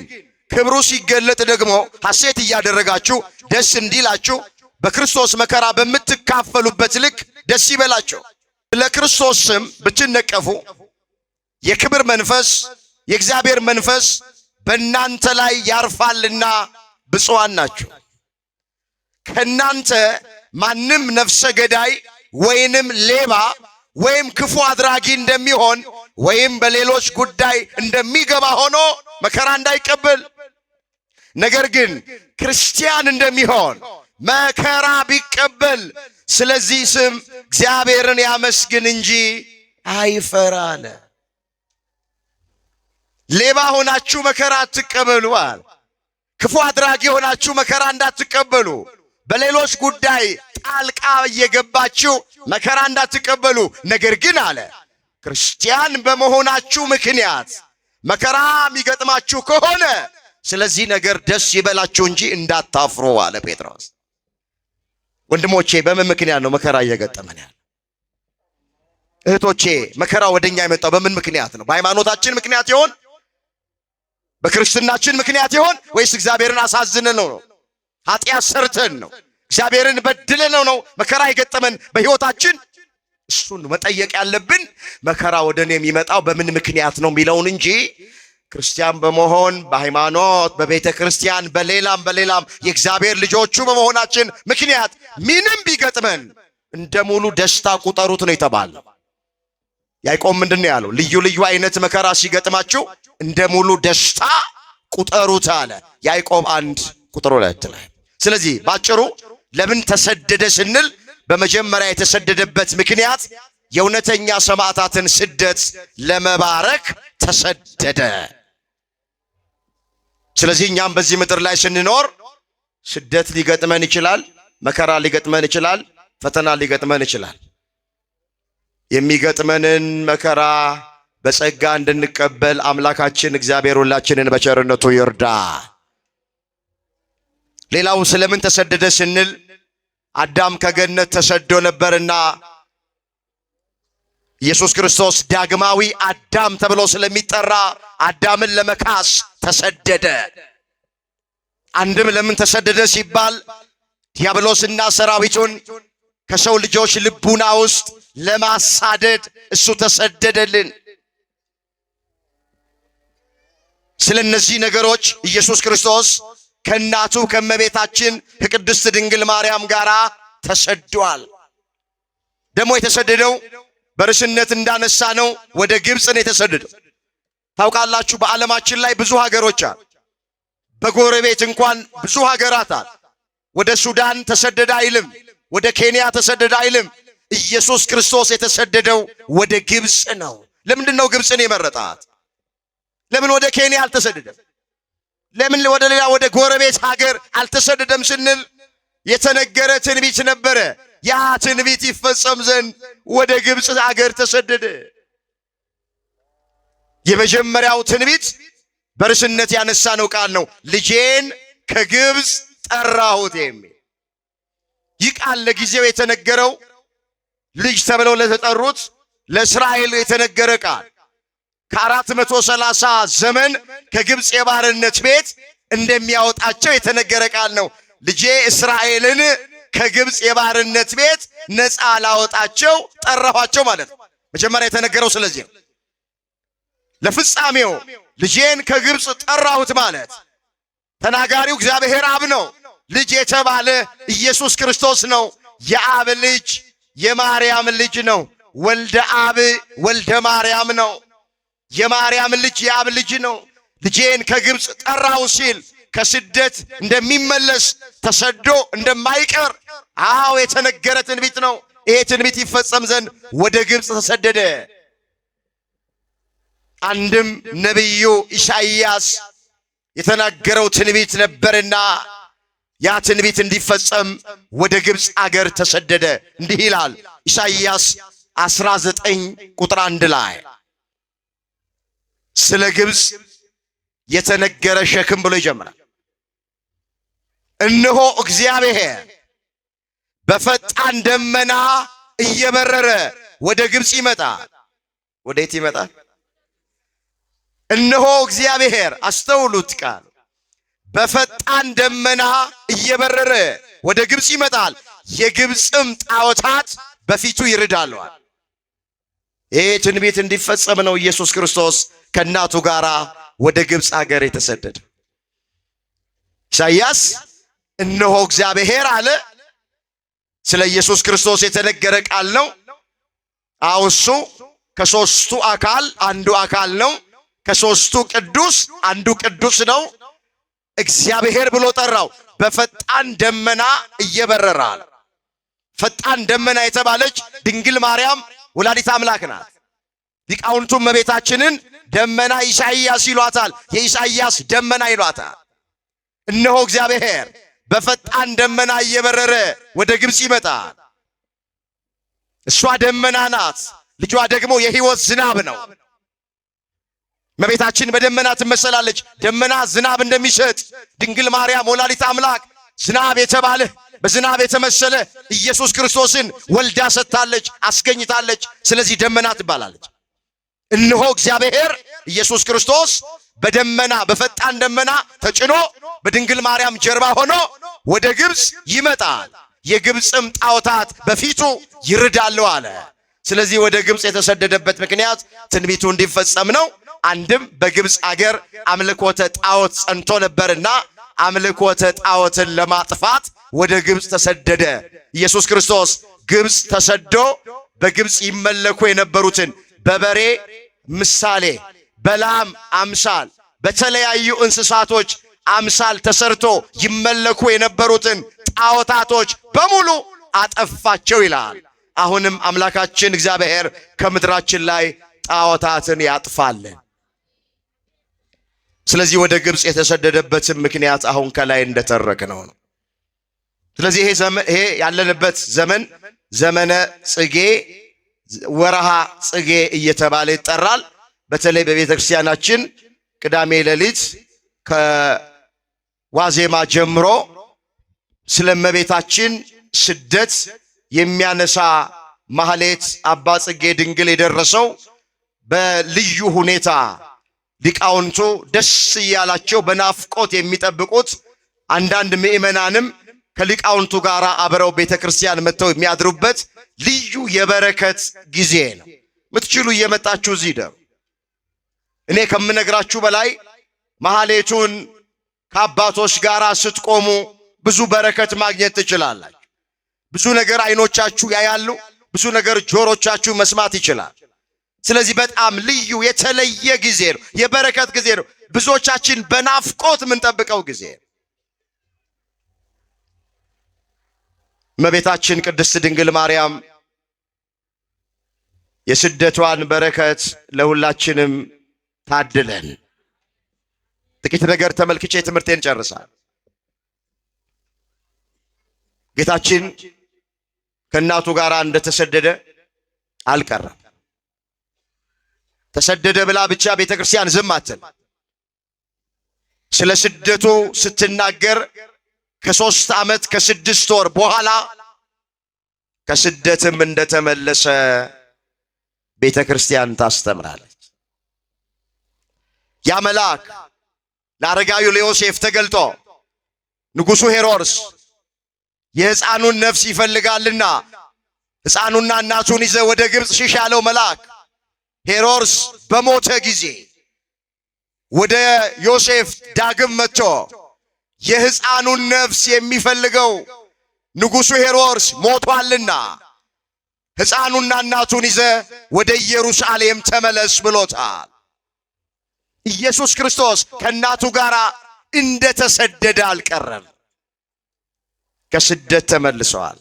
ክብሩ ሲገለጥ ደግሞ ሐሴት እያደረጋችሁ ደስ እንዲላችሁ በክርስቶስ መከራ በምትካፈሉበት ልክ ደስ ይበላችሁ። ለክርስቶስ ስም ብትነቀፉ የክብር መንፈስ የእግዚአብሔር መንፈስ በእናንተ ላይ ያርፋልና ብፁዓን ናችሁ። ከእናንተ ማንም ነፍሰ ገዳይ ወይንም ሌባ ወይም ክፉ አድራጊ እንደሚሆን ወይም በሌሎች ጉዳይ እንደሚገባ ሆኖ መከራ እንዳይቀበል፣ ነገር ግን ክርስቲያን እንደሚሆን መከራ ቢቀበል ስለዚህ ስም እግዚአብሔርን ያመስግን እንጂ አይፈራ አለ። ሌባ ሆናችሁ መከራ አትቀበሉ አለ። ክፉ አድራጊ ሆናችሁ መከራ እንዳትቀበሉ፣ በሌሎች ጉዳይ ጣልቃ እየገባችሁ መከራ እንዳትቀበሉ፣ ነገር ግን አለ ክርስቲያን በመሆናችሁ ምክንያት መከራ የሚገጥማችሁ ከሆነ ስለዚህ ነገር ደስ ይበላችሁ እንጂ እንዳታፍሩ አለ ጴጥሮስ። ወንድሞቼ በምን ምክንያት ነው መከራ እየገጠመን ያለ? እህቶቼ መከራ ወደኛ የመጣው በምን ምክንያት ነው? በሃይማኖታችን ምክንያት ይሆን? በክርስትናችን ምክንያት ይሆን? ወይስ እግዚአብሔርን አሳዝነን ነው? ኃጢአት ሰርተን ነው? እግዚአብሔርን በድለን ነው መከራ የገጠመን በሕይወታችን? እሱን መጠየቅ ያለብን መከራ ወደ እኔ የሚመጣው በምን ምክንያት ነው የሚለውን እንጂ ክርስቲያን በመሆን በሃይማኖት በቤተ ክርስቲያን በሌላም የእግዚአብሔር ልጆቹ በመሆናችን ምክንያት ምንም ቢገጥመን እንደ ሙሉ ደስታ ቁጠሩት ነው የተባለው። ያዕቆብ ምንድን ነው ያለው? ልዩ ልዩ አይነት መከራ ሲገጥማችሁ እንደ ሙሉ ደስታ ቁጠሩት አለ ያዕቆብ 1 ቁጥር 2 ላይ። ስለዚህ ባጭሩ ለምን ተሰደደ ስንል በመጀመሪያ የተሰደደበት ምክንያት የእውነተኛ ሰማዕታትን ስደት ለመባረክ ተሰደደ። ስለዚህ እኛም በዚህ ምድር ላይ ስንኖር ስደት ሊገጥመን ይችላል፣ መከራ ሊገጥመን ይችላል፣ ፈተና ሊገጥመን ይችላል። የሚገጥመንን መከራ በጸጋ እንድንቀበል አምላካችን እግዚአብሔር ሁላችንን በቸርነቱ ይርዳ። ሌላው ስለምን ተሰደደ ስንል አዳም ከገነት ተሰዶ ነበርና ኢየሱስ ክርስቶስ ዳግማዊ አዳም ተብሎ ስለሚጠራ አዳምን ለመካስ ተሰደደ። አንድም ለምን ተሰደደ ሲባል ዲያብሎስና ሰራዊቱን ከሰው ልጆች ልቡና ውስጥ ለማሳደድ እሱ ተሰደደልን። ስለነዚህ ነገሮች ኢየሱስ ክርስቶስ ከእናቱ ከእመቤታችን ከቅድስት ድንግል ማርያም ጋር ተሰዷል። ደግሞ የተሰደደው በርስነት እንዳነሳ ነው ወደ ግብፅ ነው የተሰደደው። ታውቃላችሁ በዓለማችን ላይ ብዙ ሀገሮች አሉ። በጎረቤት እንኳን ብዙ ሀገራት አሉ። ወደ ሱዳን ተሰደደ አይልም፣ ወደ ኬንያ ተሰደደ አይልም። ኢየሱስ ክርስቶስ የተሰደደው ወደ ግብፅ ነው። ለምንድን ነው ግብፅን የመረጣት? ለምን ወደ ኬንያ አልተሰደደም? ለምን ወደ ሌላ ወደ ጎረቤት ሀገር አልተሰደደም ስንል የተነገረ ትንቢት ነበረ። ያ ትንቢት ይፈጸም ዘንድ ወደ ግብፅ ሀገር ተሰደደ። የመጀመሪያው ትንቢት በርስነት ያነሳነው ቃል ነው። ልጄን ከግብፅ ጠራሁት የሚል ይህ ቃል ለጊዜው የተነገረው ልጅ ተብለው ለተጠሩት ለእስራኤል የተነገረ ቃል ከ430 ዘመን ከግብፅ የባርነት ቤት እንደሚያወጣቸው የተነገረ ቃል ነው። ልጄ እስራኤልን ከግብፅ የባርነት ቤት ነፃ ላወጣቸው ጠራኋቸው ማለት ነው። መጀመሪያ የተነገረው ስለዚህ ነው። ለፍጻሜው ልጄን ከግብፅ ጠራሁት ማለት ተናጋሪው እግዚአብሔር አብ ነው። ልጅ የተባለ ኢየሱስ ክርስቶስ ነው። የአብ ልጅ የማርያም ልጅ ነው። ወልደ አብ ወልደ ማርያም ነው። የማርያም ልጅ የአብ ልጅ ነው። ልጄን ከግብፅ ጠራው ሲል ከስደት እንደሚመለስ ተሰዶ እንደማይቀር የተነገረ ትንቢት ነው። ይሄ ትንቢት ይፈጸም ዘንድ ወደ ግብፅ ተሰደደ። አንድም ነቢዩ ኢሳይያስ የተናገረው ትንቢት ነበርና ያ ትንቢት እንዲፈጸም ወደ ግብፅ አገር ተሰደደ። እንዲህ ይላል ኢሳይያስ 19 ቁጥር 1 ላይ ስለ ግብፅ የተነገረ ሸክም ብሎ ይጀምራል። እነሆ እግዚአብሔር በፈጣን ደመና እየበረረ ወደ ግብፅ ይመጣል። ወዴት ይመጣል? እነሆ እግዚአብሔር አስተውሉት ቃል በፈጣን ደመና እየበረረ ወደ ግብፅ ይመጣል፣ የግብፅም ጣዖታት በፊቱ ይርዳሉ። ይሄ ትንቢት እንዲፈጸም ነው ኢየሱስ ክርስቶስ ከእናቱ ጋር ወደ ግብፅ አገር የተሰደደ። ኢሳይያስ እነሆ እግዚአብሔር አለ። ስለ ኢየሱስ ክርስቶስ የተነገረ ቃል ነው። እሱ ከሦስቱ አካል አንዱ አካል ነው። ከሦስቱ ቅዱስ አንዱ ቅዱስ ነው። እግዚአብሔር ብሎ ጠራው። በፈጣን ደመና እየበረራል። ፈጣን ደመና የተባለች ድንግል ማርያም ወላዲት አምላክ ናት። ሊቃውንቱ እመቤታችንን ደመና ኢሳይያስ ይሏታል። የኢሳይያስ ደመና ይሏታል። እነሆ እግዚአብሔር በፈጣን ደመና እየበረረ ወደ ግብፅ ይመጣል። እሷ ደመና ናት። ልጇ ደግሞ የሕይወት ዝናብ ነው። እመቤታችን በደመና ትመሰላለች። ደመና ዝናብ እንደሚሰጥ ድንግል ማርያም ወላዲት አምላክ ዝናብ የተባለ በዝናብ የተመሰለ ኢየሱስ ክርስቶስን ወልዳ ሰጥታለች፣ አስገኝታለች። ስለዚህ ደመና ትባላለች። እነሆ እግዚአብሔር ኢየሱስ ክርስቶስ በደመና በፈጣን ደመና ተጭኖ በድንግል ማርያም ጀርባ ሆኖ ወደ ግብፅ ይመጣል፣ የግብፅም ጣዖታት በፊቱ ይርዳሉ አለ። ስለዚህ ወደ ግብፅ የተሰደደበት ምክንያት ትንቢቱ እንዲፈጸም ነው። አንድም በግብፅ አገር አምልኮተ ጣዖት ጸንቶ ነበርና አምልኮተ ጣዖትን ለማጥፋት ወደ ግብፅ ተሰደደ። ኢየሱስ ክርስቶስ ግብፅ ተሰዶ በግብፅ ይመለኩ የነበሩትን በበሬ ምሳሌ፣ በላም አምሳል፣ በተለያዩ እንስሳቶች አምሳል ተሰርቶ ይመለኩ የነበሩትን ጣዖታቶች በሙሉ አጠፋቸው ይላል። አሁንም አምላካችን እግዚአብሔር ከምድራችን ላይ ጣዖታትን ያጥፋልን። ስለዚህ ወደ ግብፅ የተሰደደበትን ምክንያት አሁን ከላይ እንደተረክነው ነው። ስለዚህ ይሄ ያለንበት ዘመን ዘመነ ጽጌ ወረሃ ጽጌ እየተባለ ይጠራል። በተለይ በቤተ ክርስቲያናችን ቅዳሜ ሌሊት ከዋዜማ ጀምሮ ስለ እመቤታችን ስደት የሚያነሳ ማህሌት አባ ጽጌ ድንግል የደረሰው በልዩ ሁኔታ ሊቃውንቱ ደስ እያላቸው በናፍቆት የሚጠብቁት አንዳንድ ምእመናንም ከሊቃውንቱ ጋር አብረው ቤተ ክርስቲያን መጥተው የሚያድሩበት ልዩ የበረከት ጊዜ ነው። ምትችሉ እየመጣችሁ እዚህ ደሩ። እኔ ከምነግራችሁ በላይ ማህሌቱን ከአባቶች ጋር ስትቆሙ ብዙ በረከት ማግኘት ትችላላችሁ። ብዙ ነገር አይኖቻችሁ ያያሉ፣ ብዙ ነገር ጆሮቻችሁ መስማት ይችላል። ስለዚህ በጣም ልዩ የተለየ ጊዜ ነው፣ የበረከት ጊዜ ነው። ብዙዎቻችን በናፍቆት የምንጠብቀው ጊዜ ነው። እመቤታችን ቅድስት ድንግል ማርያም የስደቷን በረከት ለሁላችንም ታድለን። ጥቂት ነገር ተመልክቼ ትምህርቴን ጨርሳል። ጌታችን ከእናቱ ጋር እንደተሰደደ አልቀረም። ተሰደደ ብላ ብቻ ቤተ ክርስቲያን ዝም አትል። ስለ ስደቱ ስትናገር ከ3 ዓመት ከ6 ወር በኋላ ከስደትም እንደተመለሰ ቤተ ክርስቲያን ታስተምራለች። ያ መልአክ ለአረጋዊው ለዮሴፍ ተገልጦ ንጉሡ ሄሮድስ የሕፃኑን ነፍስ ይፈልጋልና ሕፃኑና እናቱን ይዘ ወደ ግብፅ ሽሽ ያለው መልአክ ሄሮድስ በሞተ ጊዜ ወደ ዮሴፍ ዳግም መጥቶ የሕፃኑን ነፍስ የሚፈልገው ንጉሡ ሄሮድስ ሞቷልና ሕፃኑና እናቱን ይዘ ወደ ኢየሩሳሌም ተመለስ ብሎታል። ኢየሱስ ክርስቶስ ከእናቱ ጋር እንደተሰደደ አልቀረም። ከስደት ተመልሰዋል።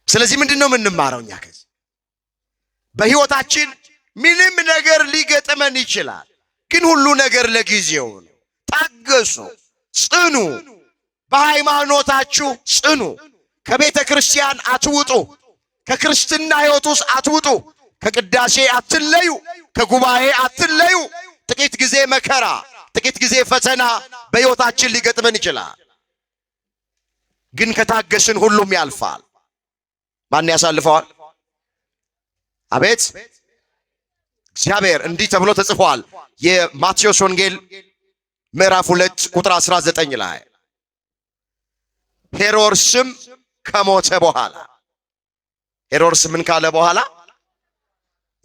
ስለዚህ ምንድነው የምንማረው? እኛ ከዚህ በሕይወታችን ምንም ነገር ሊገጥመን ይችላል፣ ግን ሁሉ ነገር ለጊዜው ነው። ታገሱ፣ ጽኑ፣ በሃይማኖታችሁ ጽኑ። ከቤተ ክርስቲያን አትውጡ፣ ከክርስትና ሕይወት ውስጥ አትውጡ፣ ከቅዳሴ አትለዩ፣ ከጉባኤ አትለዩ። ጥቂት ጊዜ መከራ፣ ጥቂት ጊዜ ፈተና በሕይወታችን ሊገጥመን ይችላል፣ ግን ከታገስን ሁሉም ያልፋል። ማን ያሳልፈዋል? አቤት እግዚአብሔር። እንዲህ ተብሎ ተጽፏል። የማቴዎስ ወንጌል ምዕራፍ 2 ቁጥር 19 ላይ ሄሮድስም ከሞተ በኋላ ሄሮድስ ምን ካለ በኋላ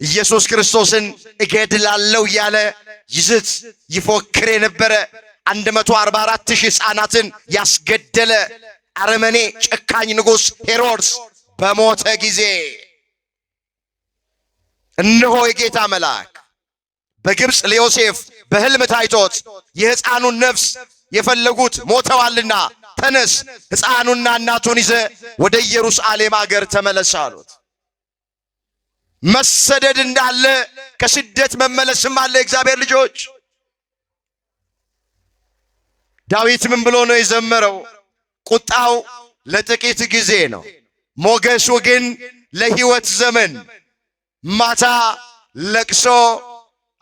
ኢየሱስ ክርስቶስን እገድላለሁ እያለ ይዝት ይፎክር የነበረ 144,000 ሕፃናትን ያስገደለ አረመኔ ጨካኝ ንጉሥ ሄሮድስ በሞተ ጊዜ እነሆ የጌታ መልአክ በግብፅ ለዮሴፍ በሕልም ታይቶት የሕፃኑን ነፍስ የፈለጉት ሞተዋልና ተነስ፣ ሕፃኑና እናቱን ይዘ ወደ ኢየሩሳሌም አገር ተመለስ አሉት። መሰደድ እንዳለ ከስደት መመለስም አለ። እግዚአብሔር ልጆች ዳዊት ምን ብሎ ነው የዘመረው? ቁጣው ለጥቂት ጊዜ ነው፣ ሞገሱ ግን ለሕይወት ዘመን። ማታ ለቅሶ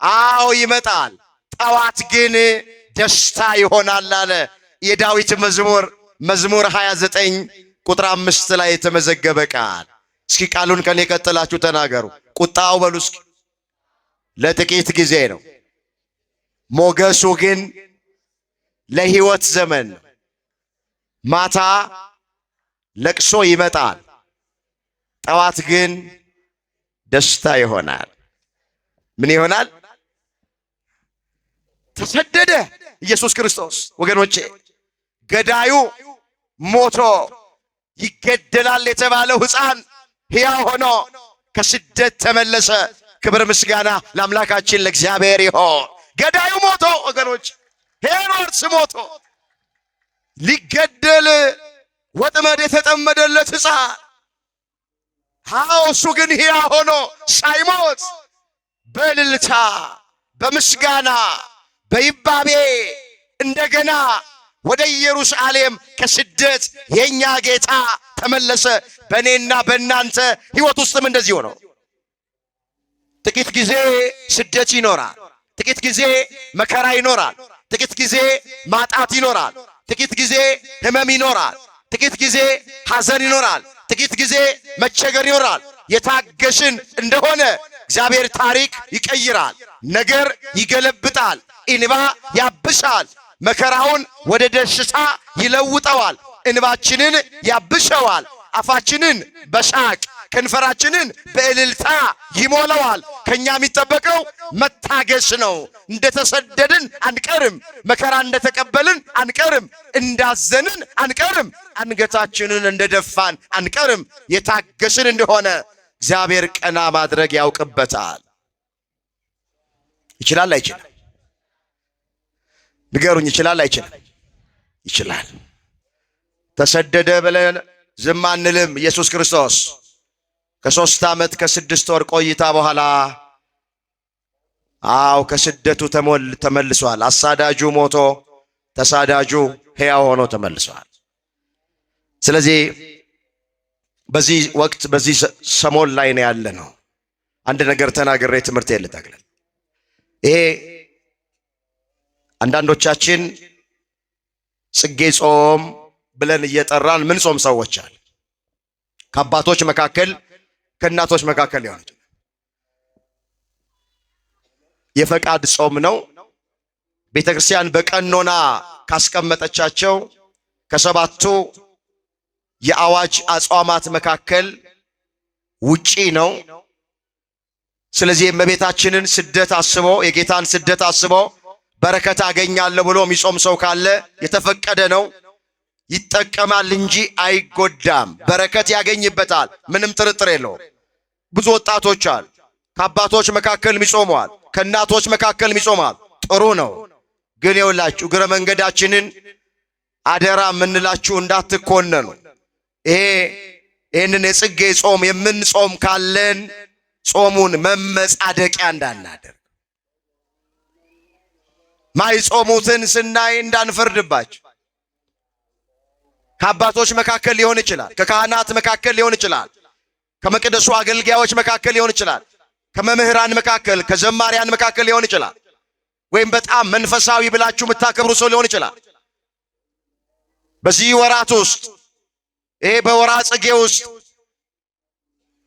አዎ ይመጣል፣ ጠዋት ግን ደስታ ይሆናል አለ የዳዊት መዝሙር 29 ቁጥር 5 ላይ የተመዘገበ ቃል። እስኪ ቃሉን ከኔ ቀጥላችሁ ተናገሩ። ቁጣው በሉ እስኪ ለጥቂት ጊዜ ነው፣ ሞገሱ ግን ለሕይወት ዘመን። ማታ ለቅሶ ይመጣል፣ ጠዋት ግን ደስታ ይሆናል። ምን ይሆናል? ተሰደደ ኢየሱስ ክርስቶስ። ወገኖቼ ገዳዩ ሞቶ ይገደላል የተባለው ሕፃን ሕያው ሆኖ ከስደት ተመለሰ። ክብር ምስጋና ለአምላካችን ለእግዚአብሔር ይሆን። ገዳዩ ሞቶ ወገኖች፣ ሄሮድስ ሞቶ ሊገደል ወጥመድ የተጠመደለት ሕፃን እሱ ግን ሕያው ሆኖ ሳይሞት በእልልታ በምስጋና በይባቤ እንደገና ወደ ኢየሩሳሌም ከስደት የኛ ጌታ ተመለሰ። በእኔና በእናንተ ሕይወት ውስጥም እንደዚሁ ነው። ጥቂት ጊዜ ስደት ይኖራል፣ ጥቂት ጊዜ መከራ ይኖራል፣ ጥቂት ጊዜ ማጣት ይኖራል፣ ጥቂት ጊዜ ሕመም ይኖራል፣ ጥቂት ጊዜ ሐዘን ይኖራል፣ ጥቂት ጊዜ መቸገር ይኖራል። የታገሽን እንደሆነ እግዚአብሔር ታሪክ ይቀይራል፣ ነገር ይገለብጣል፣ እንባ ያብሳል፣ መከራውን ወደ ደስታ ይለውጠዋል፣ እንባችንን ያብሰዋል፣ አፋችንን በሳቅ ከንፈራችንን በእልልታ ይሞላዋል። ከኛ የሚጠበቀው መታገስ ነው። እንደተሰደድን አንቀርም፣ መከራ እንደተቀበልን አንቀርም፣ እንዳዘንን አንቀርም፣ አንገታችንን እንደደፋን አንቀርም። የታገስን እንደሆነ እግዚአብሔር ቀና ማድረግ ያውቅበታል። ይችላል አይችልም? ንገሩኝ። ይችላል አይችልም? ይችላል። ተሰደደ ብለን ዝም አንልም። ኢየሱስ ክርስቶስ ከ3 ዓመት ከ6 ወር ቆይታ በኋላ ከስደቱ ተመልሷል። አሳዳጁ ሞቶ ተሳዳጁ ሕያው ሆኖ ተመልሷል። ስለዚህ በዚህ ወቅት በዚህ ሰሞን ላይ ነው ያለ ነው። አንድ ነገር ተናግሬ ትምህርት ልጠቅልል። ይሄ አንዳንዶቻችን ጽጌ ጾም ብለን እየጠራን ምን ጾም ሰዎች አለ። ከአባቶች መካከል ከእናቶች መካከል ሊሆን ይችላል። የፈቃድ ጾም ነው። ቤተክርስቲያን በቀኖና ካስቀመጠቻቸው ከሰባቱ የአዋጅ አጽዋማት መካከል ውጪ ነው። ስለዚህ የእመቤታችንን ስደት አስቦ የጌታን ስደት አስቦ በረከት አገኛለሁ ብሎ የሚጾም ሰው ካለ የተፈቀደ ነው። ይጠቀማል እንጂ አይጎዳም። በረከት ያገኝበታል። ምንም ጥርጥር የለውም። ብዙ ወጣቶች አሉ። ከአባቶች መካከል ይጾማል፣ ከእናቶች መካከል ይጾማል። ጥሩ ነው። ግን ይኸውላችሁ እግረ መንገዳችንን አደራ የምንላችሁ እንዳትኮነኑ። ይህንን የጽጌ ጾም የምንጾም ካለን ጾሙን መመጻደቂያ እንዳናደርግ፣ ማይጾሙትን ስናይ እንዳንፈርድባቸው። ከአባቶች መካከል ሊሆን ይችላል፣ ከካህናት መካከል ሊሆን ይችላል፣ ከመቅደሱ አገልጋዮች መካከል ሊሆን ይችላል፣ ከመምህራን መካከል ከዘማሪያን መካከል ሊሆን ይችላል፣ ወይም በጣም መንፈሳዊ ብላችሁ የምታከብሩ ሰው ሊሆን ይችላል። በዚህ ወራት ውስጥ በወራ ጽጌ ውስጥ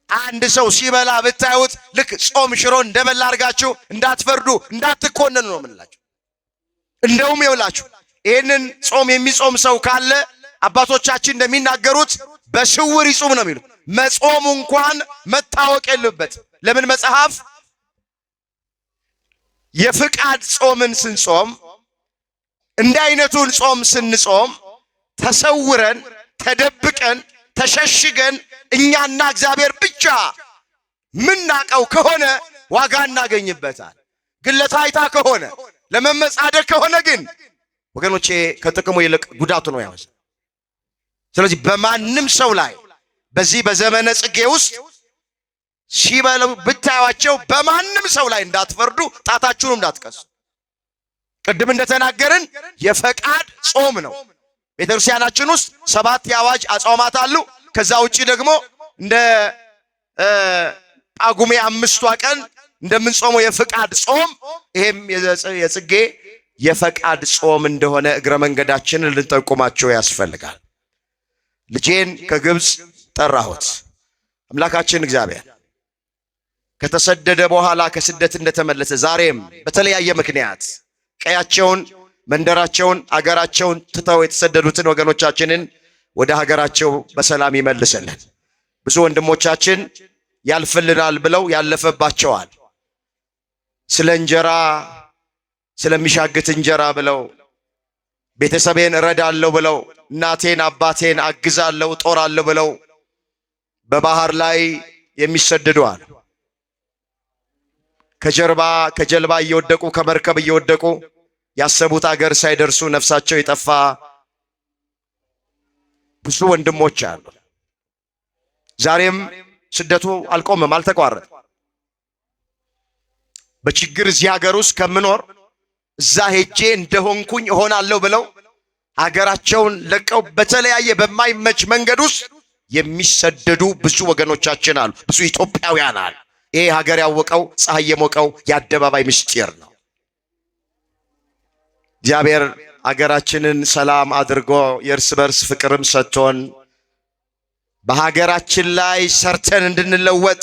አንድ ሰው ሲበላ ብታዩት ልክ ጾም ሽሮ እንደበላ አድርጋችሁ እንዳትፈርዱ፣ እንዳትኮነኑ ነው የምንላችሁ። እንደውም ይውላችሁ ይህንን ጾም የሚጾም ሰው ካለ አባቶቻችን እንደሚናገሩት በስውር ይጹም ነው የሚሉት። መጾሙ እንኳን መታወቅ የለበት። ለምን? መጽሐፍ የፍቃድ ጾምን ስንጾም እንደ አይነቱን ጾም ስንጾም ተሰውረን ተደብቀን ተሸሽገን እኛና እግዚአብሔር ብቻ ምናቀው ከሆነ ዋጋ እናገኝበታል። ግን ለታይታ ከሆነ ለመመጻደቅ ከሆነ ግን ወገኖቼ ከጥቅሙ ይልቅ ጉዳቱ ነው ያወሰ። ስለዚህ በማንም ሰው ላይ በዚህ በዘመነ ጽጌ ውስጥ ሲበሉ ብታዩአቸው በማንም ሰው ላይ እንዳትፈርዱ፣ ጣታችሁንም እንዳትቀሱ። ቅድም እንደተናገርን የፈቃድ ጾም ነው። ቤተክርስቲያናችን ውስጥ 7 የአዋጅ አጽዋማት አሉ። ከዛ ውጪ ደግሞ እንደ ጳጉሜ 5ቷ ቀን እንደምንጾመው የፈቃድ ጾም፣ ይሄም የጽጌ የፈቃድ ጾም እንደሆነ እግረ መንገዳችንን ልንጠቁማቸው ያስፈልጋል። ልጄን ከግብፅ ጠራሁት። አምላካችን እግዚአብሔር ከተሰደደ በኋላ ከስደት እንደተመለሰ ዛሬም በተለያየ ምክንያት ቀያቸውን፣ መንደራቸውን፣ አገራቸውን ትተው የተሰደዱትን ወገኖቻችንን ወደ ሀገራቸው በሰላም ይመልስልን። ብዙ ወንድሞቻችን ያልፍልናል ብለው ያለፈባቸዋል። ስለ እንጀራ ስለሚሻግት እንጀራ ብለው ቤተሰቤን እረዳለሁ ብለው እናቴን አባቴን አግዛለሁ ጦራለሁ ብለው በባህር ላይ የሚሰደዱአል። ከጀልባ እየወደቁ ከመርከብ እየወደቁ ያሰቡት አገር ሳይደርሱ ነፍሳቸው የጠፋ ብዙ ወንድሞች አሉ። ዛሬም ስደቱ አልቆመም፣ አልተቋረጠም። በችግር እዚህ ሀገር ውስጥ ከምኖር እዛ ሄጄ እንደሆንኩኝ እሆናለሁ ብለው ሀገራቸውን ለቀው በተለያየ በማይመች መንገድ ውስጥ የሚሰደዱ ብዙ ወገኖቻችን አሉ፣ ብዙ ኢትዮጵያውያን አሉ። ይሄ ሀገር ያወቀው ፀሐይ የሞቀው የአደባባይ ምስጢር ነው። እግዚአብሔር ሀገራችንን ሰላም አድርጎ የእርስ በርስ ፍቅርም ሰጥቶን በሀገራችን ላይ ሰርተን እንድንለወጥ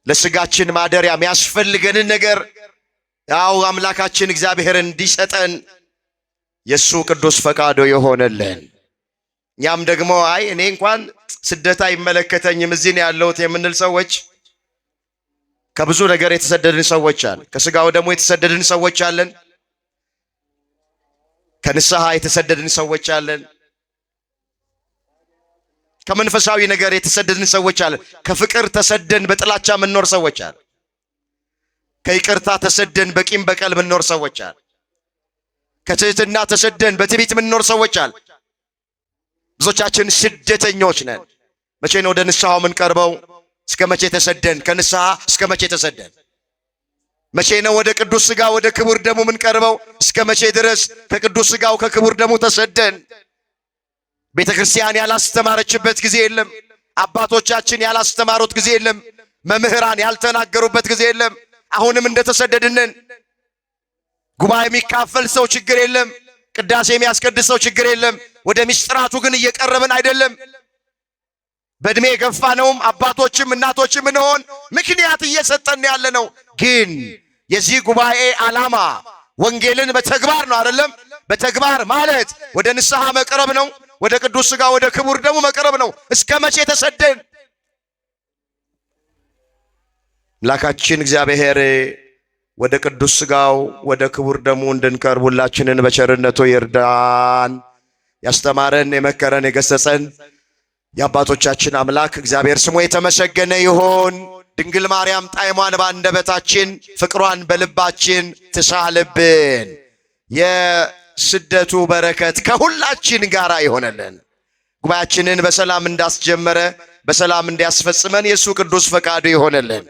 ለስጋችን ማደሪያ የሚያስፈልገንን ነገር ያው አምላካችን እግዚአብሔር እንዲሰጠን የሱ ቅዱስ ፈቃዱ የሆነልን። እኛም ደግሞ አይ እኔ እንኳን ስደት አይመለከተኝም እዚህ ነው ያለሁት የምንል ሰዎች ከብዙ ነገር የተሰደድን ሰዎች አለን። ከስጋው ደግሞ የተሰደድን ሰዎች አለን። ከንስሐ የተሰደድን ሰዎች አለን። ከመንፈሳዊ ነገር የተሰደድን ሰዎች አለን። ከፍቅር ተሰደን በጥላቻ የምንኖር ሰዎች አለን። ከይቅርታ ተሰደን በቂም በቀል የምንኖር ሰዎች አለን። ከትህትና ተሰደን በትዕቢት የምንኖር ሰዎች አለን። ብዙዎቻችን ስደተኞች ነን። መቼ ነው ወደ ንስሐው የምንቀርበው? እስከ መቼ ተሰደን? ከንስሐ እስከ መቼ ተሰደን? መቼ ነው ወደ ቅዱስ ሥጋ ወደ ክቡር ደሙ የምንቀርበው? እስከ መቼ ድረስ ከቅዱስ ሥጋው ከክቡር ደሙ ተሰደን? ቤተ ክርስቲያን ያላስተማረችበት ጊዜ የለም። አባቶቻችን ያላስተማሩት ጊዜ የለም። መምህራን ያልተናገሩበት ጊዜ የለም። አሁንም እንደተሰደድንን ጉባኤ የሚካፈል ሰው ችግር የለም። ቅዳሴ የሚያስቀድስ ሰው ችግር የለም። ወደ ምስጢራቱ ግን እየቀረብን አይደለም። በእድሜ የገፋነውም አባቶችም እናቶችም እንሆን ምክንያት እየሰጠን ያለ ነው። ግን የዚህ ጉባኤ ዓላማ ወንጌልን በተግባር ነው አይደለም? በተግባር ማለት ወደ ንስሐ መቅረብ ነው። ወደ ቅዱስ ሥጋ ወደ ክቡር ደሙ መቅረብ ነው። እስከ መቼ ተሰደን? አምላካችን እግዚአብሔር ወደ ቅዱስ ሥጋው ወደ ክቡር ደሙ እንድንቀርብ ሁላችንን በቸርነቱ ይርዳን። ያስተማረን የመከረን የገሰጸን የአባቶቻችን አምላክ እግዚአብሔር ስሙ የተመሰገነ ይሁን። ድንግል ማርያም ጣዕሟን በአንደበታችን ፍቅሯን በልባችን ትሳልብን። የስደቱ በረከት ከሁላችን ጋር ይሆነልን። ጉባኤያችንን በሰላም እንዳስጀመረ በሰላም እንዲያስፈጽመን የእሱ ቅዱስ ፈቃዱ ይሆነልን።